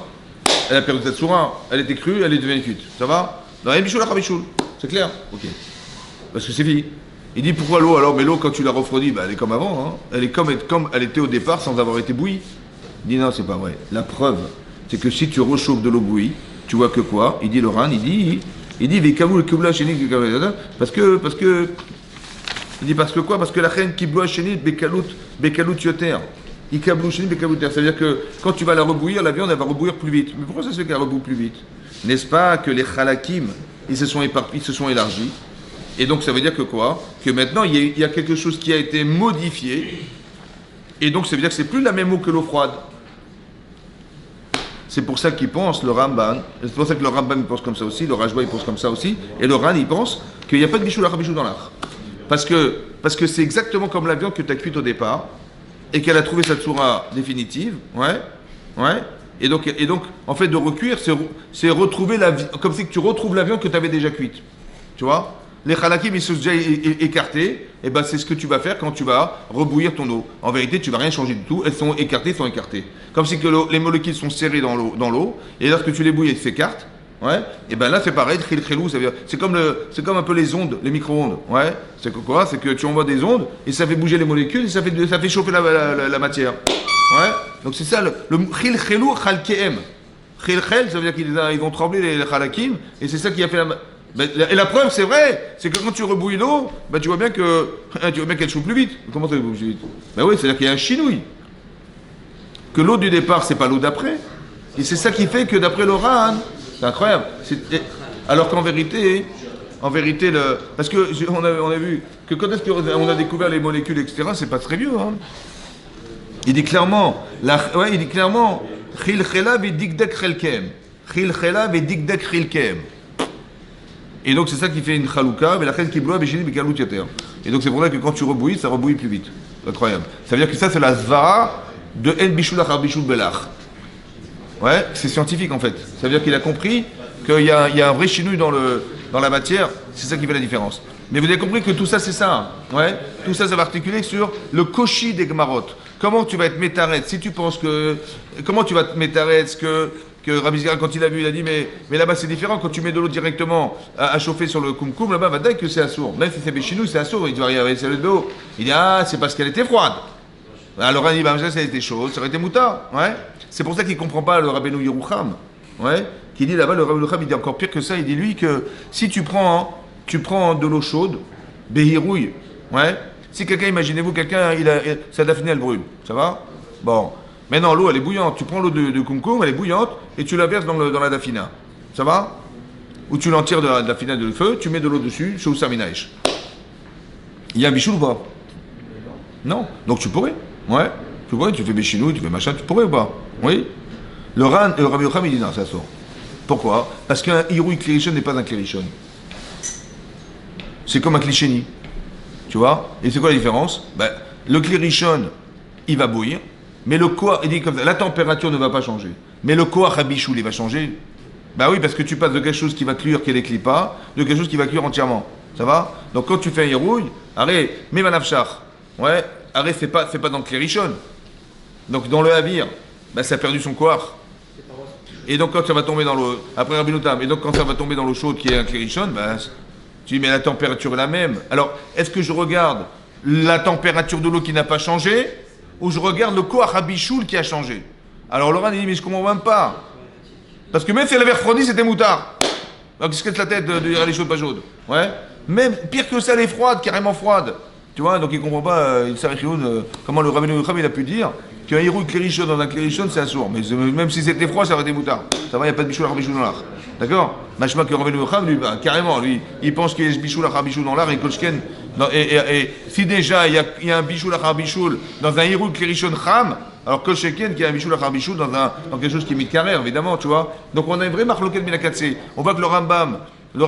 elle a perdu cette soura, elle était crue, elle est devenue cuite. Ça va? Dans les bichoul, la bichoul. C'est clair? Ok. Parce que c'est fini. Il dit, pourquoi l'eau alors? Mais l'eau, quand tu la refroidis, elle est comme avant. Hein. Elle est comme elle était au départ sans avoir été bouillie. Il dit, non, c'est pas vrai. La preuve, c'est que si tu réchauffes de l'eau bouillie, tu vois que quoi? Il dit, le ran, il dit, parce que quoi? Parce que la reine qui boit chenit bekalut yoter. Il kablou chenit bekalut yoter. Ça veut dire que quand tu vas la rebouillir, la viande elle va rebouillir plus vite. Mais pourquoi ça se fait qu'elle rebouille plus vite? N'est-ce pas que les chalakim, ils se sont éparpillés, ils se sont élargis. Et donc ça veut dire que quoi? Que maintenant il y a quelque chose qui a été modifié. Et donc ça veut dire que c'est plus la même eau que l'eau froide. C'est pour ça qu'il pense, le Ramban, c'est pour ça que le Rambam il pense comme ça aussi, le Rajba il pense comme ça aussi, et le Ran il pense qu'il n'y a pas de bichou dans l'art. Parce que c'est exactement comme la viande que tu as cuite au départ, et qu'elle a trouvé sa tsoura définitive, ouais, et donc en fait de recuire, c'est retrouver la comme si tu retrouves la viande que tu avais déjà cuite, tu vois? les halakim ils sont déjà écartés, et ben c'est ce que tu vas faire quand tu vas rebouillir ton eau. En vérité, tu vas rien changer du tout, elles sont écartées, Comme si que les molécules sont serrées dans l'eau, et lorsque tu les bouilles, elles s'écartent. Ouais, et ben là c'est pareil, khil khilou, ça veut dire, c'est comme un peu les ondes, les micro-ondes. Ouais, c'est quoi? C'est que tu envoies des ondes et ça fait bouger les molécules et ça fait chauffer la matière. Ouais, donc c'est ça le khil khilou khalkeem. Khil khel, ça veut dire qu'ils ont tremblé les halakim et c'est ça qui a fait et la preuve, c'est vrai, c'est que quand tu rebouilles l'eau, ben tu vois bien qu'elle chauffe plus vite. Comment ça chauffe plus vite? Ben oui, c'est-à-dire qu'il y a un chinouille. Que l'eau du départ, c'est pas l'eau d'après. Et c'est ça qui fait que d'après l'Oran, c'est incroyable. Alors qu'en vérité, parce que on a vu que quand est-ce qu'on a découvert les molécules, etc., c'est pas très vieux. Hein. Il dit clairement, Chil chela v'dikdak chelkem. Chil chela v'dikdak chelkem. Et donc c'est ça qui fait une chalouka, mais la chel qui bloua b'chini b'kalut yater. Et donc c'est pour ça que quand tu rebouillis, ça rebouille plus vite. C'est incroyable. Ça veut dire que ça c'est la zvara de en bishul achar bishul belach. Ouais, c'est scientifique en fait. Ça veut dire qu'il a compris qu'il y a un vrai chinouille dans la matière, c'est ça qui fait la différence. Mais vous avez compris que tout ça c'est ça. Ouais, tout ça va articuler sur le koshi des Gemarot. Comment tu vas être métaret si tu penses que. Comment tu vas te métaret que Rabbi Zera, quand il a vu, il a dit mais là-bas c'est différent, quand tu mets de l'eau directement à chauffer sur le kumkum, là-bas va dire que c'est assourd. Même si c'est béchinouille, c'est assourd, il doit rien avec le dos. Il dit c'est parce qu'elle était froide. Alors il dit ça elle était chaude, ça aurait été mouta. Ouais. C'est pour ça qu'il ne comprend pas le Rabbeinu Yerucham, ouais, qui dit là-bas, le Rabbeinu Yerucham, il dit encore pire que ça, il dit lui que si tu prends de l'eau chaude, Behirouille, ouais, si quelqu'un, imaginez-vous, sa daphné, elle brûle, ça va? Bon, maintenant l'eau, elle est bouillante, tu prends l'eau de kumkum, elle est bouillante, et tu la verses dans la dafina, ça va? Ou tu l'en tires de la dafina de feu, tu mets de l'eau dessus, chez Oussaminaïch. Il y a un bichou ou pas? Non, donc tu pourrais, ouais. Tu fais béchinou, tu fais machin, tu pourrais ou pas? Oui. Le Rabbi Yocham, il dit non, ça sort. Pourquoi? Parce qu'un Hiroui Klirishon n'est pas un Klirishon. C'est comme un Klisheni. Tu vois? Et c'est quoi la différence? Le Klirishon, il va bouillir, mais le Koach, il dit comme ça, la température ne va pas changer. Mais le Koach Habichoul, il va changer. Oui, parce que tu passes de quelque chose qui va cuire, qui ne l'éclit pas, de quelque chose qui va cuire entièrement. Ça va? Donc quand tu fais un Hiroui, arrête, mais Manafchar. Ouais, arrête, c'est pas dans le Klirishon. Donc dans le Havir, ça a perdu son koach. Et donc quand ça va tomber dans l'eau, après Rabbi Notam, et donc quand ça va tomber dans l'eau chaude qui est un klirishon, tu dis mais la température est la même. Alors est-ce que je regarde la température de l'eau qui n'a pas changé, ou je regarde le koach habichoul qui a changé? Alors Laurent dit mais je comprends même pas. Parce que même si elle avait refroidi, c'était moutard. Donc qu'est-ce que c'est la tête de dire elle est chaude, pas chaude? Ouais. Même pire que ça, elle est froide, carrément froide. Tu vois, donc il comprend pas, comment le Rabbeinu Yocham il a pu dire qu'un Hiroui Klirishon dans un Klirishon c'est assourd. Mais même si c'était froid, ça aurait été moutard. Ça va, il n'y a pas de bichou la rabichou dans l'art. D'accord? Machma que Rabbeinu Yocham, lui, carrément, lui, il pense qu'il y a ce bichou la rabichou dans l'art et Kolchken. Et si déjà il y a un bichou la rabichou dans un Hiroui Klirishon Cham, alors Kolchken qui a un bichou la rabichou dans quelque chose qui est mis de carré, évidemment, tu vois. Donc on a une vraie marloquette Minakatse. On voit que le Rambam, le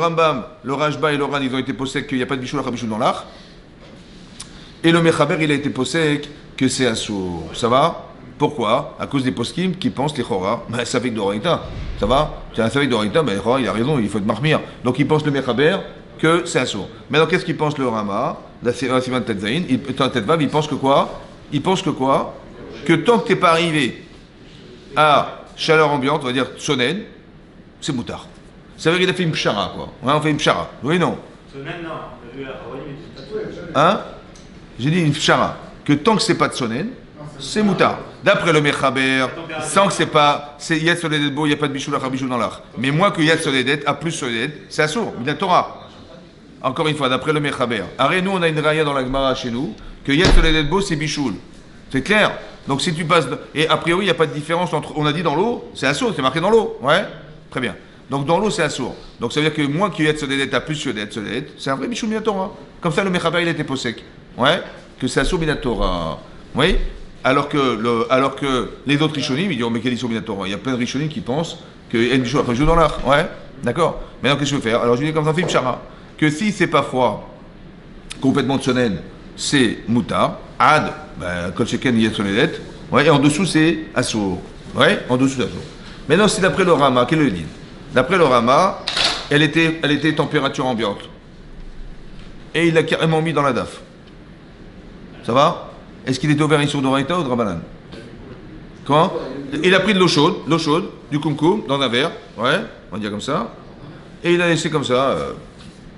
Rajba et le Ran, ils ont été possèdés qu'il n'y a pas de bichou la rabichou dans l'art. Et le Mechaber, il a été possèque que c'est assourd. Ça va? Pourquoi? À cause des poskim qui pensent les Chora. Ça fait que d'Oraïta. Ça va? C'est un savek d'Oraïta, mais il a raison, il faut être marmire. Donc il pense le Mechaber que c'est assourd. Maintenant, qu'est-ce qu'il pense le Rama? La Sivan Tetzaïn, Tetvav, il pense que quoi? Il pense que quoi? Que tant que tu n'es pas arrivé à chaleur ambiante, on va dire sonen, c'est moutard. Ça veut dire qu'il a fait une pshara, quoi. Ouais, on fait une pshara. Oui, non? Sonen, non. Hein? J'ai dit une pshara, que tant que c'est pas de sonen, c'est moutard. D'après le Mechaber, sans que c'est pas, c'est Yad Soledet Bo, il n'y a pas de bichou la bichou dans l'art. Mais moins que Yad Soledet, à plus Soledet, c'est assourd, il y a Torah. Encore une fois, d'après le Mechaber. Arrête, nous on a une raya dans la Gemara chez nous, que Yad Soledet Bo c'est bichoul. C'est clair? Donc si tu passes, et a priori il n'y a pas de différence entre, on a dit dans l'eau, c'est assourd, c'est marqué dans l'eau. Ouais? Très bien. Donc dans l'eau c'est assourd. Donc ça veut dire que moins que Yad Soledet à plus Soledet, c'est un vrai bichoul Torah. Comme ça le Mechaber il était possèque. Ouais, que c'est Assour Minatora. Oui, alors que les autres Rishonim, ils disent, mais quel Assour Minatora? Il y a plein de Rishonim qui pensent qu'il y a une bichou après joue dans l'art. Ouais, d'accord. Maintenant, qu'est-ce que je veux faire? Alors, je dis comme ça, film Chara, que si c'est pas froid, complètement de sonen, c'est Moutar, Ad, Kolcheken Yetsonedet, ouais, et en dessous, c'est Assour. Ouais, en dessous, c'est Assour. Maintenant, c'est d'après le Rama, quel est le dit? D'après le Rama, elle était température ambiante. et il l'a carrément mis dans la daf. Ça va? Est-ce qu'il était ouvert sur d'Oraïta ou de Rabbanan? Comment? Il a pris de l'eau chaude, du kumkum, dans un verre, ouais, on va dire comme ça, et il a laissé comme ça,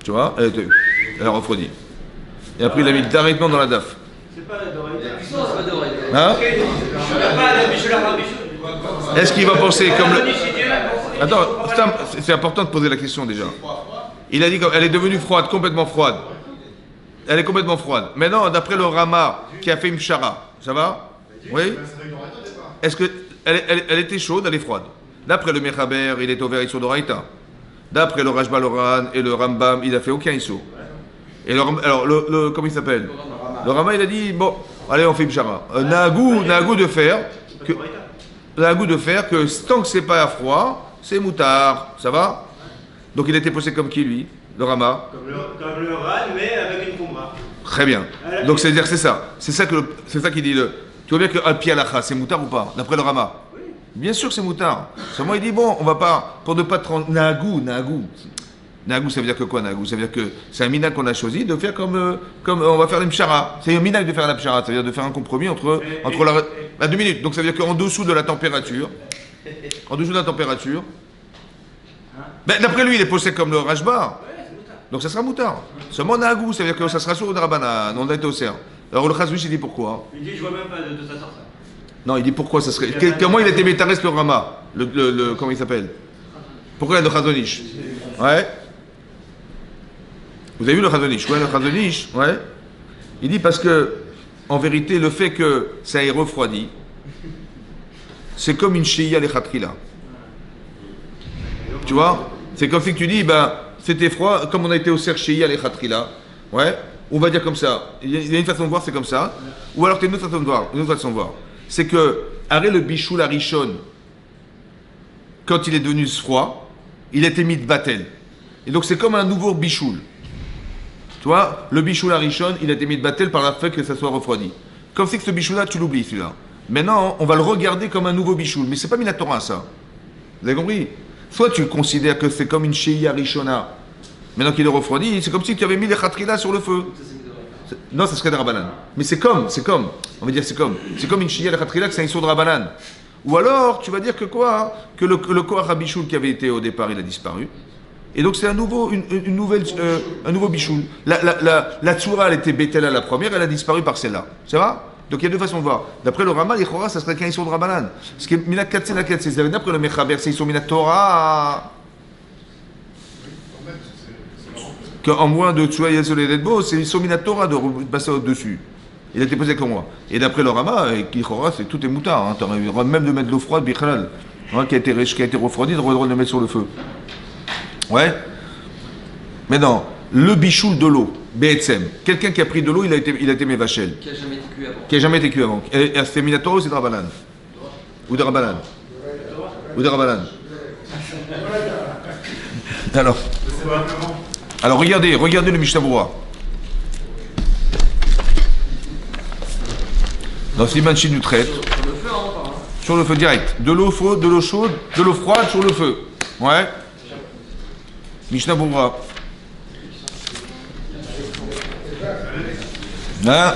tu vois, elle a refroidi. Et après il a mis directement dans la daf. C'est pas d'oreille. C'est pas d'oreille. Hein? Pas de bichou la bichou. Est-ce qu'il va penser comme le... Attends, c'est important de poser la question déjà. Il a dit qu'elle est devenue froide, complètement froide. Elle est complètement froide. Maintenant, d'après le Rama qui a fait une pshara, ça va? Oui? Est-ce que elle était chaude, elle est froide? D'après le Mechaber, il est ouvert sur d'Oraïta. D'après le Rajba Loran et le Rambam, il a fait aucun issou. Et alors, comment il s'appelle? Le Rama, il a dit, bon, allez, on fait une pshara. Nagou de faire que tant que c'est pas à froid, c'est moutard, ça va? Donc il était posé comme qui, lui? Le Rama? Comme le ran, mais avec une kumbra. Très bien. Donc c'est-à-dire c'est ça. C'est ça qu'il dit. Tu vois bien que Al-Pi Alacha, c'est moutard ou pas? D'après le Rama? Oui. Bien sûr que c'est moutard. Seulement il dit, bon, on va pas, pour ne pas te rendre... Nagou, ça veut dire que quoi, Nagou? Ça veut dire que c'est un minag qu'on a choisi de faire comme on va faire une pshara. C'est un minag de faire la pshara, ça veut dire de faire un compromis entre la 2 minutes. Donc ça veut dire qu'en dessous de la température, ben, d'après lui, il est posé comme le Rajbar. Donc ça sera moutard. Seulement Nagou, ça veut dire que ça sera sur le Rabbanan, on a été au cerf. Alors le Chazouch, il dit pourquoi? Il dit, je vois même pas de ça sort ça. Non, il dit pourquoi ça serait. Comment il était métarès le Rama? Comment il s'appelle? Pourquoi le Chazonish? Ouais. Vous avez vu le Chazonish? Ouais, le Chazonish, ouais. Il dit parce que, en vérité, le fait que ça ait refroidi, c'est comme une Shia Lechatrila. Tu vois? C'est comme si tu dis, ben, c'était froid, comme on a été au cerf Shia Lechatrila, ouais. On va dire comme ça. Il y a une façon de voir, c'est comme ça. Ou alors, tu as une autre façon de voir. C'est que, arrête le bichou la richonne, quand il est devenu froid, il était mis de batel. Et donc, c'est comme un nouveau bichoul. Tu vois, le bichou la richonne, il a été mis de batel par le fait que ça soit refroidi. Comme si que ce bichou-là, tu l'oublies, celui-là. Maintenant, on va le regarder comme un nouveau bichoul. Mais c'est pas mis la Torah, ça. Vous avez compris? Soit tu considères que c'est comme une Shia Rishona. Maintenant qu'il est refroidi, c'est comme si tu avais mis les khatrila sur le feu. Non, ça serait de Rabbanan. Mais c'est comme. On va dire c'est comme une Shia Khatrila que c'est un issur de Rabbanan. Ou alors, tu vas dire que quoi? Que le Koach Habichoul qui avait été au départ, il a disparu. Et donc c'est un nouveau bichoul. La Tzura, elle était Bethela la première, elle a disparu par celle-là. Ça va? Donc il y a deux façons de voir. D'après le Rama, l'Ichora, ça serait qu'un issur de Rabbanan. Parce que Minat Katsé, la Katsé, d'après le Mechaber, c'est issur Minat Torah. Qu'en moins de Tchoua Yazolé d'Edbo, c'est issur Minat Torah de passer au-dessus. Il a été posé comme moi. Et d'après le Rama, l'Ichora, c'est tout est moutard. Hein. Tu aurais le droit même de mettre de l'eau froide, Bichalal, hein, qui a été refroidie, tu aurais le droit de le mettre sur le feu. Ouais. Mais non, le bichoul de l'eau, BSM. Quelqu'un qui a pris de l'eau, il a été mévachel. Qui a jamais été cuit avant. Qui a jamais été cuit avant. Et c'est Minatora ou c'est de Rabbanan? Ou de Rabbanan? Ou de Rabbanan? Alors regardez le Mishnah Berurah. Dans Siman Shin nous traite. Sur le feu direct. De l'eau chaude, de l'eau froide sur le feu. Ouais. Mishnah Berurah. Hein?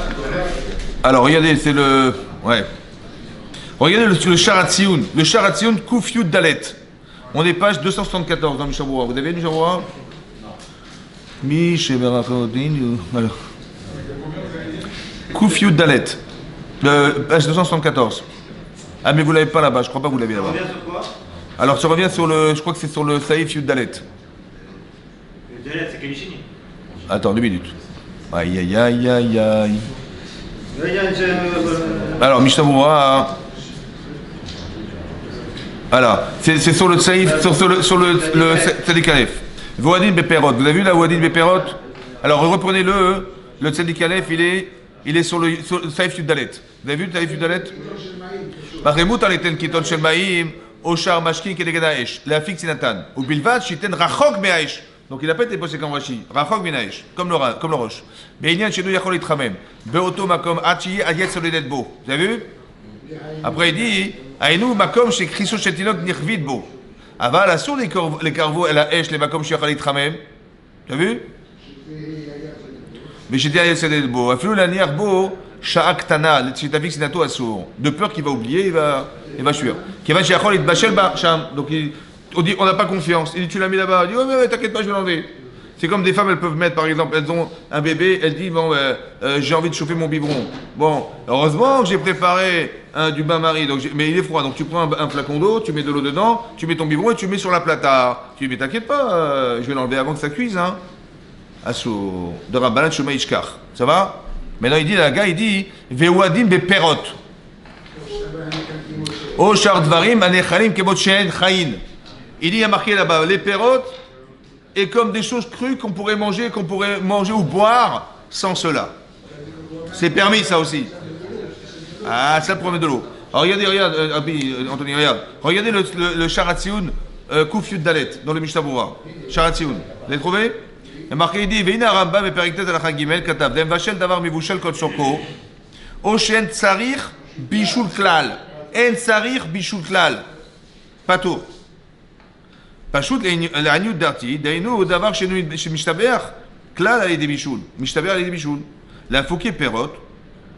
Alors regardez, c'est le. Ouais. Regardez le Sharatsioun. Le Sharatsioun Kouf Yud Dalet. On est page 274 dans Mishnah Berurah. Vous avez Mishnah Berurah? Alors. Kouf Yud Dalet. Page 274. Ah mais vous l'avez pas là-bas, je crois pas que vous l'avez là-bas. Ça revient sur quoi? Alors ça revient sur le. Je crois que c'est sur le Saïf Yud Dalet. Le Dalet, c'est Kalishini. Attends, 2 minutes. Aïe aïe aïe aïe aïe. Alors, Mishnah Berurah. Voilà, c'est sur le Saïf, sur le Tzadik Aleph. Voadin Beperot. Vous avez vu la Voadin Beperot? Alors reprenez-le. Le Tzadik Aleph, il est sur le Saïf Yud Dalet. Vous avez vu le Saïf Yud Dalet? Bachemut aleten kiton shel ma'im, oshar mashkin kedeged ha'esh, le'afik sinatan, ou bilvad shiten rachok me'ha'esh. Donc il n'a pas été posé comme Rashi, rachok me'ha'esh, comme le roche. Be'inyan shenu yachol itramem, be'oto makom achi ayet soledet bo. Vous avez vu? Après il dit, aïnou makom chez Chriso shetinok nirvid bo. Aval asur les carveaux et la ha'esh les makom sheyachol itramem. Tu as vu? Mais j'étais à Yesed Bo. Aflou la Nierbo, Sha'ak Tana, c'est ta fixe nato assour. De peur qu'il va oublier, il va fuir. Qui va chez Achol, il bachel ba, Sham. Donc on dit, on n'a pas confiance. Il dit, tu l'as mis là-bas. Il dit, oh, mais t'inquiète pas, je vais l'enlever. C'est comme des femmes, elles peuvent mettre, par exemple, elles ont un bébé, elles disent, bon, j'ai envie de chauffer mon biberon. Bon, heureusement que j'ai préparé du bain-marie, mais il est froid, donc tu prends un flacon d'eau, tu mets de l'eau dedans, tu mets ton biberon et tu mets sur la plata. Tu dis, mais t'inquiète pas, je vais l'enlever avant que ça cuise, hein. Asso, de Rabbanan Shema Ishkar. Ça va? Maintenant, il dit, la gars, il dit, Vewadim beperot. O shardvarim anechalim kemot she'en chayin. Il dit, il y a marqué là-bas, les perot, et comme des choses crues qu'on pourrait manger ou boire sans cela. C'est permis ça aussi. Ah, ça promet de l'eau. Alors regarde, Anthony, regarde. Regardez le Sharatsioun Kouf Yud Dalet dans le Mishnah Berurah. Sharatsioun. Vous l'avez trouvé? Il y a marqué, il dit, Veina Rambam et Periktet Alakha Gimel Katav, Dem Vachel Davar Mivushel Kol Shoko, Oshen Tsarir Bishul Klal. En Tsarir Bishul Klal. Pato. פשוט לעניות דעתי, דהיינו דבר שמשתבח כלל על ידי בישול. משתבח על ידי בישול. להפוקי פירות,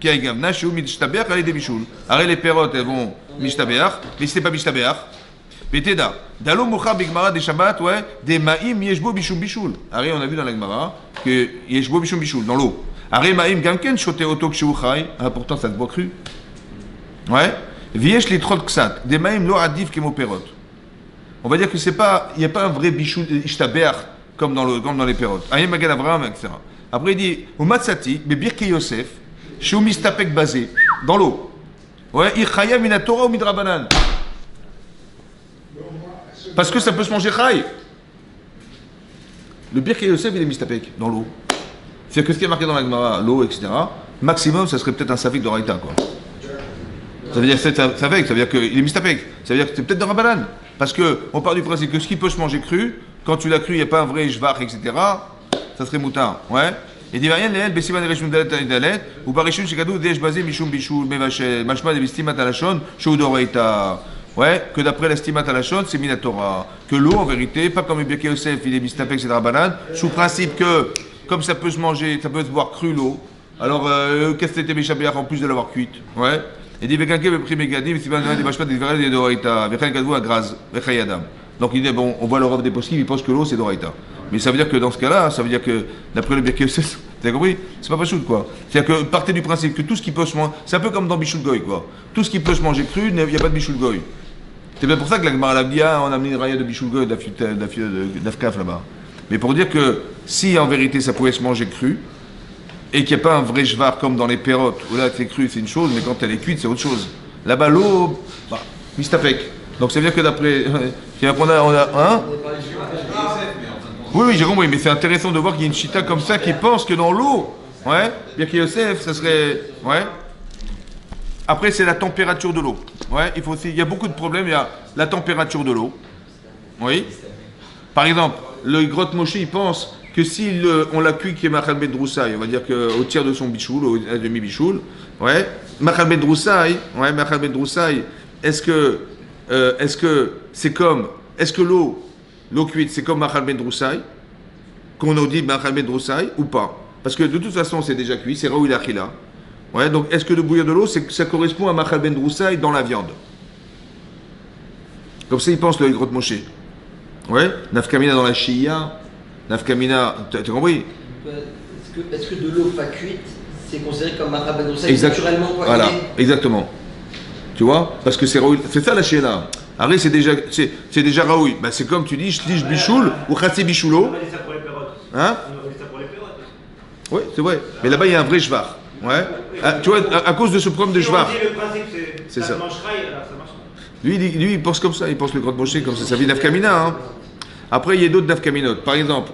כי הגוונה שהוא משתבח על ידי בישול. הרי לפירות elles vont משתבח, mais c'est pas משתבח. ותדע, דלו מוכר בגמרא דשבת, ouais, des maïm יש בו בישול בישול. הרי on a vu dans la גמרא que יש בו בישול בישול, dans l'eau. הרי maïm גם כן שותה אותו כשהוא חי, pourtant ça se boit cru. Ouais. ויש לדחות קצת, des maïm לא עדיף כמו פירות. On va dire que il n'y a pas un vrai bichou ishtaber comme dans les pérotes. Ayem Magen Avraham, etc. Après il dit, au Matsati, mais Birkei Yosef, chez Mistapek basé, dans l'eau. Ouais, il chaya mina Torah ou midrabanan. Parce que ça peut se manger chay. Le Birkei Yosef, il est Mistapek, dans l'eau. C'est-à-dire que ce qui est marqué dans la Gemara, l'eau, etc., maximum, ça serait peut-être un savik de Raïta, quoi. Ça veut dire ça veut dire qu'il est mistapek. Ça veut dire que c'est peut-être de Rabbanan. Parce qu'on part du principe que ce qui peut se manger cru, quand tu l'as cru, il n'y a pas un vrai jvar, etc., ça serait moutin. Ouais. Et dit rien, les bessiman et reshun dalet, ou par reshun shekadou, dej basé, mishum bishul, mevachel, machma de bistimat alashon, shoudoreita. Ouais, que d'après l'estimat alashon, c'est minatora. Que l'eau, en vérité, pas comme le Birkei Yosef, il est mistapek, c'est de Rabbanan, sous principe que, comme ça peut se manger, ça peut se boire cru l'eau, alors qu'est-ce que c'était méchabéach en plus de l'avoir cuite? Ouais. Il dit, donc il dit, bon, on voit l'Europe des possibles, il pense que l'eau c'est d'Oraïta. Mais ça veut dire que dans ce cas-là, ça veut dire que d'après le Birkei Yosef, t'as compris? C'est pas pachout quoi. C'est-à-dire que partez du principe que tout ce qui peut se manger, c'est un peu comme dans Bishul Goy quoi. Tout ce qui peut se manger cru, il n'y a pas de Bishul Goy. C'est bien pour ça que la Gemara l'Abdia, on a amené une raya de Bishul Goy, d'Afkaf là-bas. Mais pour dire que si en vérité ça pouvait se manger cru, et qu'il n'y a pas un vrai jvar comme dans les pérotes, où là c'est cru, c'est une chose, mais quand elle est cuite, c'est autre chose. Là-bas, l'eau, bah, mistapek. Donc ça veut dire que d'après. On a hein? Oui, j'ai compris, mais c'est intéressant de voir qu'il y a une chita comme ça qui pense que dans l'eau, ouais, Birkei Yosef, ça serait. Ouais. Après, c'est la température de l'eau. Ouais, il y a beaucoup de problèmes, il y a la température de l'eau. Oui. Par exemple, le Grotte Moshe, il pense que si on l'a cuit qui est Machal Ben Droussaï, on va dire qu'au tiers de son bichoul, au demi-bichoul, ouais, Machal Ben Droussaï, est-ce que c'est comme, est-ce que l'eau cuite, c'est comme Machal Ben Droussaï, qu'on nous dit Machal Ben Droussaï ou pas? Parce que de toute façon, c'est déjà cuit, c'est Raoul Achila. Ouais, donc est-ce que de bouillir de l'eau, ça correspond à Machal Ben Droussaï dans la viande? Comme ça, il pense le Grotte Moshe. Ouais, Nafkamina dans la Shia. Nafkamina, t'as compris? Est-ce que de l'eau pas cuite, c'est considéré comme Machal Ben Droussaï naturellement quoi? Voilà, exactement. Tu vois? Parce que c'est Raoul, c'est ça la Sheila. Arrête, c'est déjà Raoul. Ben, c'est comme tu dis, je dis bichoul ou Khatsé bichoulo. On a dit ça pour les pérotes. Hein? On a dit ça pour les pérotes. Oui, c'est vrai. Mais là-bas, il y a un vrai shvar. Ouais. Tu vois, à cause de ce problème de shvar. Le principe, c'est ça. Alors ça marche. Lui, il pense comme ça. Il pense le Grotte Moshe comme ça. Ça vient d'Afkamina. Hein. Après, il y a d'autres Nafkaminot. Par exemple,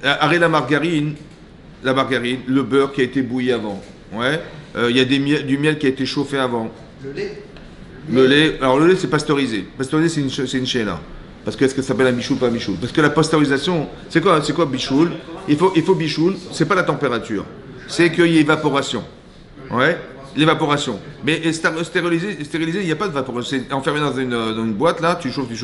arrête la margarine, le beurre qui a été bouilli avant. Ouais. Il y a du miel qui a été chauffé avant. Le lait. Alors le lait, c'est pasteurisé. Pasteurisé, c'est une chéla. Parce que est-ce que ça s'appelle un bichoul, pas un bichoul? Parce que la pasteurisation, c'est quoi bichoul? Il faut bichoul, c'est pas la température. C'est qu'il y ait évaporation. Ouais. L'évaporation. Mais stérilisé, il n'y a pas de vaporation. C'est enfermé dans une boîte, là, tu chauffes, et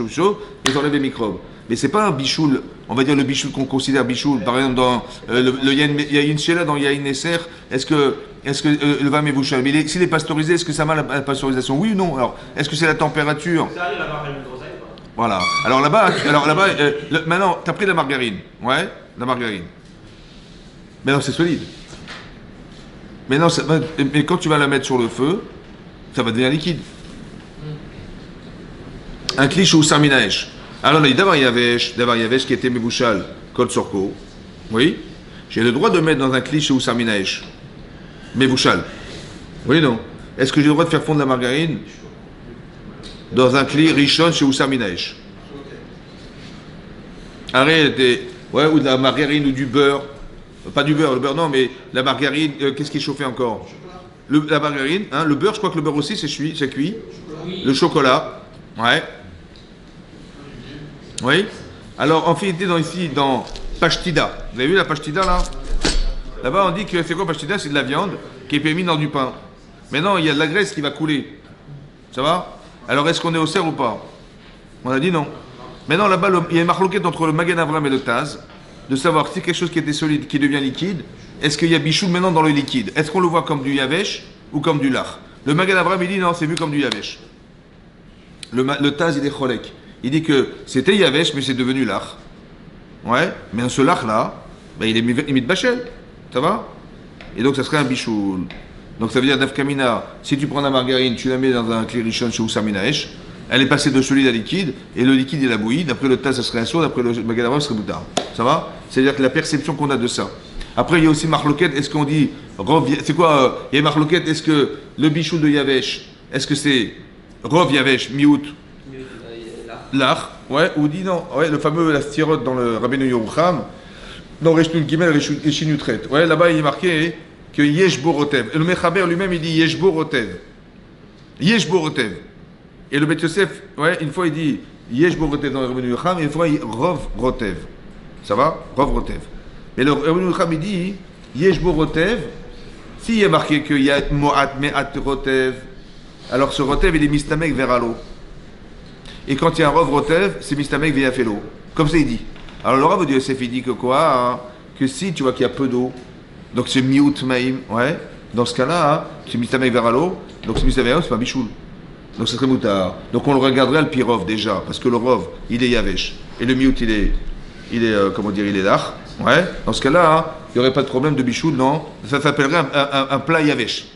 tu enlèves les microbes. Mais c'est pas un bichoul, on va dire le bichoul qu'on considère bichoul. Par exemple, dans il y a une chéla dans Yahin Nesser, est-ce que le vin est bouchal? Mais s'il est pasteurisé, est-ce que ça va la pasteurisation? Oui ou non? Alors, est-ce que c'est la température? Ça arrive à avoir une groseille, quoi. Voilà. Alors là-bas, maintenant, tu as pris de la margarine. Ouais, la margarine. Mais non, c'est solide. Mais non, mais quand tu vas la mettre sur le feu, ça va devenir liquide. Un cliché ou sarminaèche. Alors on a dit d'abord Yavesh qui était Mebouchal, Kol Sorko. Oui. J'ai le droit de mettre dans un cliché ou sarminaèche. Mebouchal. Oui, non. Est-ce que j'ai le droit de faire fondre la margarine dans un cli Rishon chez Oussar Minaesh? Arrête, ouais, ou de la margarine ou du beurre. Pas du beurre, le beurre non, mais la margarine, qu'est-ce qui est chauffé encore? La margarine, hein, le beurre, je crois que le beurre aussi c'est cuit. Le chocolat, ouais. Oui. Alors, en fait, ici, dans Pashtida. Vous avez vu la Pashtida là? Là-bas, on dit que c'est quoi Pashtida? C'est de la viande qui est mise dans du pain. Maintenant, il y a de la graisse qui va couler. Ça va? Alors, est-ce qu'on est au cerf ou pas? On a dit non. Maintenant, là-bas, il y a une marloquette entre le Magen Avram et le Taz, de savoir si quelque chose qui était solide, qui devient liquide, est-ce qu'il y a bichoul maintenant dans le liquide? Est-ce qu'on le voit comme du yavesh ou comme du lach? Le Magen Avram, il dit non, c'est vu comme du yavesh. Le Taz, il est cholek. Il dit que c'était yavesh, mais c'est devenu lach. Ouais, mais ce lach-là, ben, il est imite bachel. Ça va? Et donc, ça serait un bichoul. Donc, ça veut dire, Nafkamina, si tu prends la margarine, tu la mets dans un klirishon chez Oussar Minaesh, elle est passée de solide à liquide, et le liquide, il a bouilli. D'après le Taz, ça serait un sourd, d'après le Magen Avram, ça serait boutard. Ça va? C'est-à-dire que la perception qu'on a de ça. Après, il y a aussi marloquette, est-ce qu'on dit, c'est quoi, il y a marloquette, est-ce que le bichoul de Yavesh, est-ce que c'est Rov Yavesh, Miout, Lach, ouais, ou dit non, ouais, le fameux, la styrote dans le Rabbeinu Yerucham, dans Reshnul Gimel et Shinutret. Ouais, là-bas, il est marqué que Yeshbo Rotev. Et le Mechaber lui-même, il dit Yeshbo Rotev. Yeshbo Rotev. Et le Beth Yosef, ouais, une fois, il dit Yeshbo Rotev dans le Rabbeinu Yerucham, et une fois, il dit Rov Rotev. Ça va? Rov Rotev. Et le Rabbeinu Yerucham, il dit Yeshbo Rotev. S'il y a marqué qu'il y a Moat Me'at Rotev, alors ce Rotev, il est mistamek vers l'eau. Et quand il y a un Rov Rotev, c'est mistamek vers l'eau. Comme ça, il dit. Alors le Rav de Yosef, il dit que quoi, hein, que si tu vois qu'il y a peu d'eau, donc c'est miout maïm, ouais, dans ce cas-là, hein, c'est mistamek vers l'eau, donc c'est mistamek vers l'eau, c'est pas bichoul. Donc ça serait moutard. Donc on le regarderait le pirov déjà, parce que le Rov, il est yavesh, et le miout, il est comment dire, il est lach, ouais. Dans ce cas-là, hein, il n'y aurait pas de problème de bichoul, non, ça s'appellerait un plat yavesh.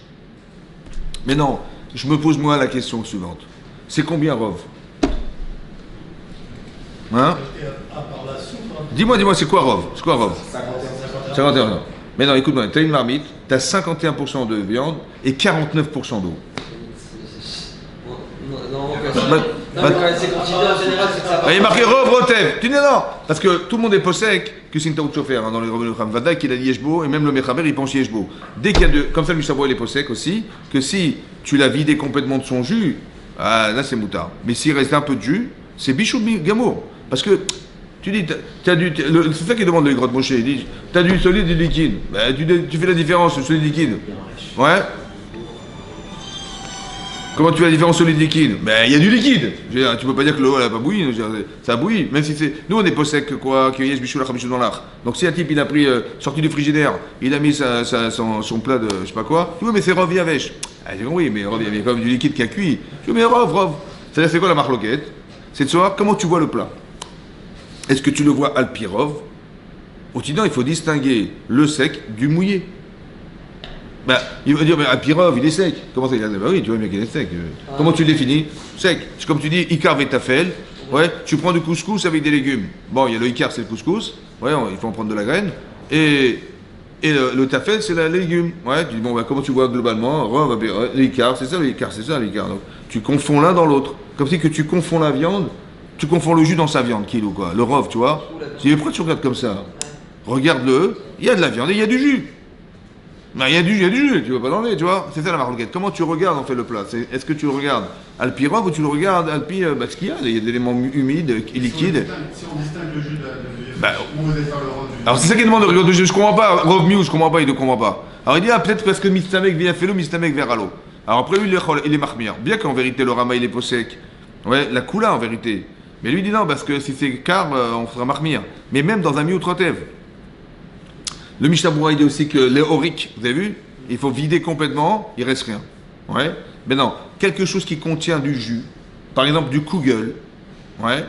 Mais non, je me pose moi la question suivante. C'est combien Rov? Hein? Dis-moi, c'est quoi Rov? C'est quoi Rov? 51. Mais non, écoute-moi, tu as une marmite, tu as 51% de viande et 49% d'eau. Non, quand c'est considéré en général, c'est que ça va. Il est marqué Rov Rotev. Tu dis non, parce que tout le monde est possèque que c'est une taout chauffeur hein, dans les Rabbeinu Yerucham Vadaï qu'il a dit Yeshbo, et même le Mechaber il pense Yeshbo. Dès qu'il y a comme ça le Mishnah il est possèque aussi, que si tu l'as vidé complètement de son jus, là c'est moutard. Mais s'il reste un peu de jus, c'est bichou gamour. Parce que tu dis, c'est ça qui demande le grotte Moshe, il dit, tu as du solide et du liquide. Ben, tu fais la différence, le solide et liquide. Ouais. Comment tu fais la différence solide et liquide? Ben, il y a du liquide. Tu peux pas dire que l'eau, elle a pas bouilli. Ça a bouilli. Même si c'est. Nous, on est pas sec, quoi, qu'il y ait ce bichou dans l'art. Donc, si un type, il a pris, sorti du frigidaire, il a mis son plat de je sais pas quoi, tu vois, mais c'est Rov Yavesh. Ah, j'ai dit, oui, mais Rov, il y a quand même du liquide qui a cuit. Je dis, mais Rov. C'est-à-dire, c'est quoi la marloquette? C'est de savoir comment tu vois le plat. Est-ce que tu le vois alpirov? Au Tidan, il faut distinguer le sec du mouillé. Ben, il va dire, mais alpirov, il est sec. Comment ça, il a dit, bah oui, tu vois bien qu'il est sec. Comment tu le définis? Sec. C'est comme tu dis, ikar vetafel. Ouais, tu prends du couscous avec des légumes. Bon, il y a le ikar, c'est le couscous. Ouais, il faut en prendre de la graine. Et le tafel, c'est les légumes. Ouais, tu dis, bon, ben, comment tu vois globalement? L'ikar, c'est ça, l'ikar. Donc, tu confonds l'un dans l'autre. Comme si que tu confonds la viande. Tu confonds le jus dans sa viande, kilo quoi. Le rov, tu vois. Je dis, pourquoi tu regardes comme ça? Regarde-le, il y a de la viande et il y a du jus. Ben, il y a du jus, tu ne vas pas l'enlever, tu vois. C'est ça la marloquette. Comment tu regardes en fait le plat? Est-ce que tu le regardes alpi rov ou tu le regardes alpi ce qu'il y a? Il y a des éléments humides et liquides. Si on distingue le jus de bah, on va faire le rov du. Alors c'est ça qui demande de regarder le jus. Je comprends pas. Rov miou, je comprends pas, il ne comprend pas. Alors il dit, ah, peut-être parce que Mistamek vient faire l'eau, Mistamek vers l'eau. Alors après lui, il est marmir. Bien qu'en vérité, le Rama, il est posek. Ouais, la Kula en vérité. Mais lui, il dit non, parce que si c'est car, on fera marmir. Mais même dans un mioutrotev. Le Mishnah Berurah, il dit aussi que les oriques, vous avez vu, il faut vider complètement, il reste rien. Ouais. Mais non, quelque chose qui contient du jus, par exemple du kugel, ouais,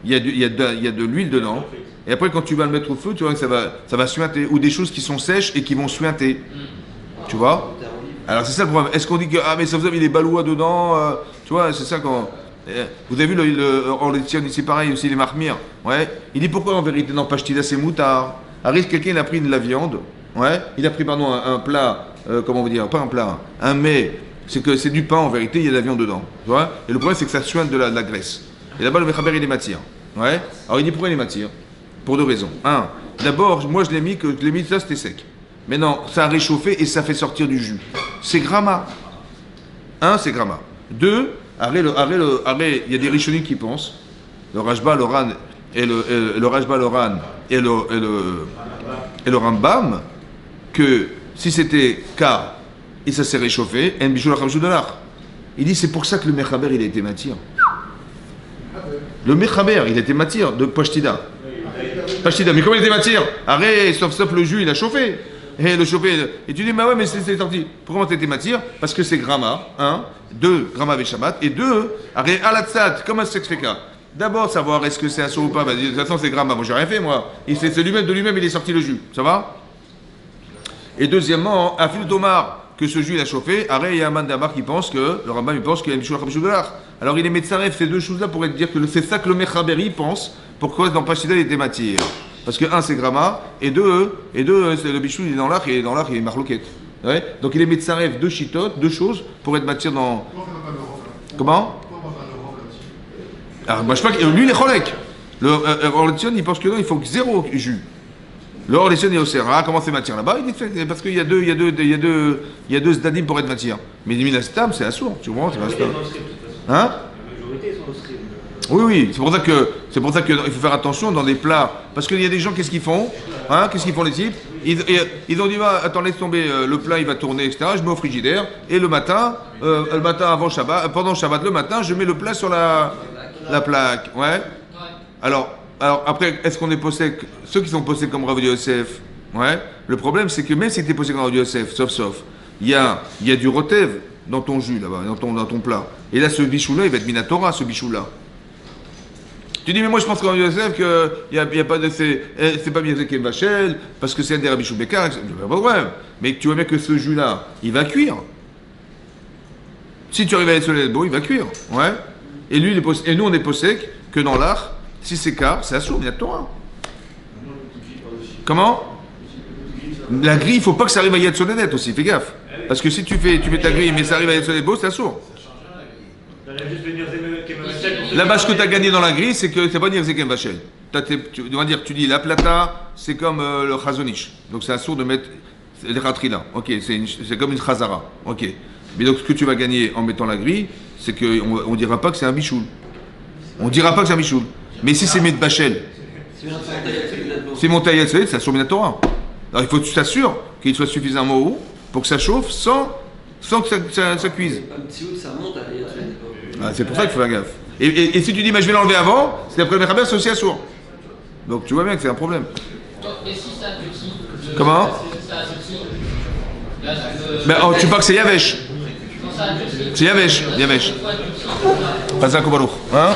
il y a de l'huile dedans. Et après, quand tu vas le mettre au feu, tu vois que ça va suinter. Ou des choses qui sont sèches et qui vont suinter. Tu vois? Alors c'est ça le problème. Est-ce qu'on dit que mais ça vous avez les balois dedans tu vois, c'est ça quand. Vous avez vu on les tient ici pareil aussi les marmires. Ouais. Il dit pourquoi en vérité non pastida c'est moutard. Arrive quelqu'un il a pris de la viande. Ouais. Il a pris pardon un plat. Comment vous dire? Pas un plat. Un mets. C'est que c'est du pain en vérité. Il y a de la viande dedans. Tu vois. Et le problème c'est que ça suinte de la graisse. Et là-bas le Mechaber il les matière. Ouais. Alors il dit pourquoi il les matière? Pour deux raisons. Un. D'abord moi je l'ai mis ça c'était sec. Mais non, ça a réchauffé et ça fait sortir du jus. C'est gramma. Un, c'est gramma. Deux, il y a des rishonim qui pensent, le Rajba, le Ran, et le Rajba, le Ran, et le Rambam, que si c'était car et ça s'est réchauffé, en bishul achamshou de l'art. Il dit c'est pour ça que le Mechaber il a été matière. Le Mechaber il a été matière de Pashtida. Pashtida, mais comment il était matière? Arrête, sauf le jus il a chauffé. Et le chauffé, et tu dis, mais ouais, mais c'est sorti. Pourquoi t'étais matière? Parce que c'est gramma, 1, 2, gramma avec Shabbat, et 2, alatsat, comme un sexfeka. D'abord, savoir est-ce que c'est un saut ou pas. Bah, de toute façon, c'est gramma. Moi, j'ai rien fait, moi. C'est de lui-même, il est sorti le jus. Ça va? Et deuxièmement, Afil Tomar, que ce jus, il a chauffé. Arrête, il y a un mandamar qui pense que, le Rambam, il pense qu'il y a une chou de l'art. Alors, il est médecin, ces deux choses-là pour dire que c'est ça que le Mechaberi pense. Pourquoi dans Pachida, il était matière? Parce que un c'est gramma et deux c'est le bichou il est dans l'arc et dans l'arc il est marloquette. Ouais. Donc il est médecin deux chitotes, deux choses pour être matière dans. Comment? Alors moi je sais pas lui il est cholek. Le Orletion il pense que non il faut que zéro jus. Le Orletion est au serre. Ah comment c'est matière là-bas? Il est fait parce qu'il y a deux zdadim pour être matière. Mais l'imilastam c'est assourd, tu vois, c'est assourd. Hein? Oui, c'est pour ça que il faut faire attention dans des plats, parce qu'il y a des gens, qu'est-ce qu'ils font, hein, qu'est-ce qu'ils font les types, ils ont dit, attends, laisse tomber, le plat il va tourner, etc. Je mets au frigidaire, et le matin avant Shabbat, pendant Shabbat le matin, je mets le plat sur la plaque, ouais. Alors après, est-ce qu'on est possède, ceux qui sont possédés comme Rav Yosef, ouais. Le problème c'est que même si tu es possédé comme Rav Yosef, sauf, il y a du rotev dans ton jus là-bas, dans ton plat, et là ce bichou-là, il va être minatora, ce bichou-là. Tu dis, mais moi je pense qu'en Yosef, qu'il n'y a pas de. C'est pas bien Zekem Vachel, parce que c'est un des Rabbi Shubekar, pas de problème. Mais tu vois bien que ce jus-là, il va cuire. Si tu arrives à aller sur les beau, il va cuire. Ouais. Et nous, on est possèque que dans l'art, si c'est car, c'est assourd, il y a Torah. Comment? La grille, il ne faut pas que ça arrive à Yad Soledet aussi, fais gaffe. Parce que si tu fais ta grille, mais ça arrive à Yad Soledet beau, c'est assourd. Là-bas, ce que tu as gagné dans la grille, c'est que c'est pas dire Zekem Vachel. Tu dis la plata, c'est comme le chazonish. Donc c'est assourd de mettre les ratrila. Ok, c'est comme une chazara. Ok. Mais donc ce que tu vas gagner en mettant la grille, c'est qu'on ne dira pas que c'est un bichoul. On ne dira pas que c'est un bichoul. Mais si c'est met Bachel, c'est monté à Yatselet, c'est assourd Minatora. Alors il faut que tu t'assures qu'il soit suffisamment haut pour que ça chauffe sans que ça cuise. Ah, c'est pour ça qu'il faut faire gaffe. Et si tu dis, mais je vais l'enlever avant, c'est après le Mechaber, c'est aussi assourd. Donc tu vois bien que c'est un problème. Et si ça petit, comment? Tu parles que c'est Yavesh. C'est Yavesh. Pas ça, Kobalouch. Hein?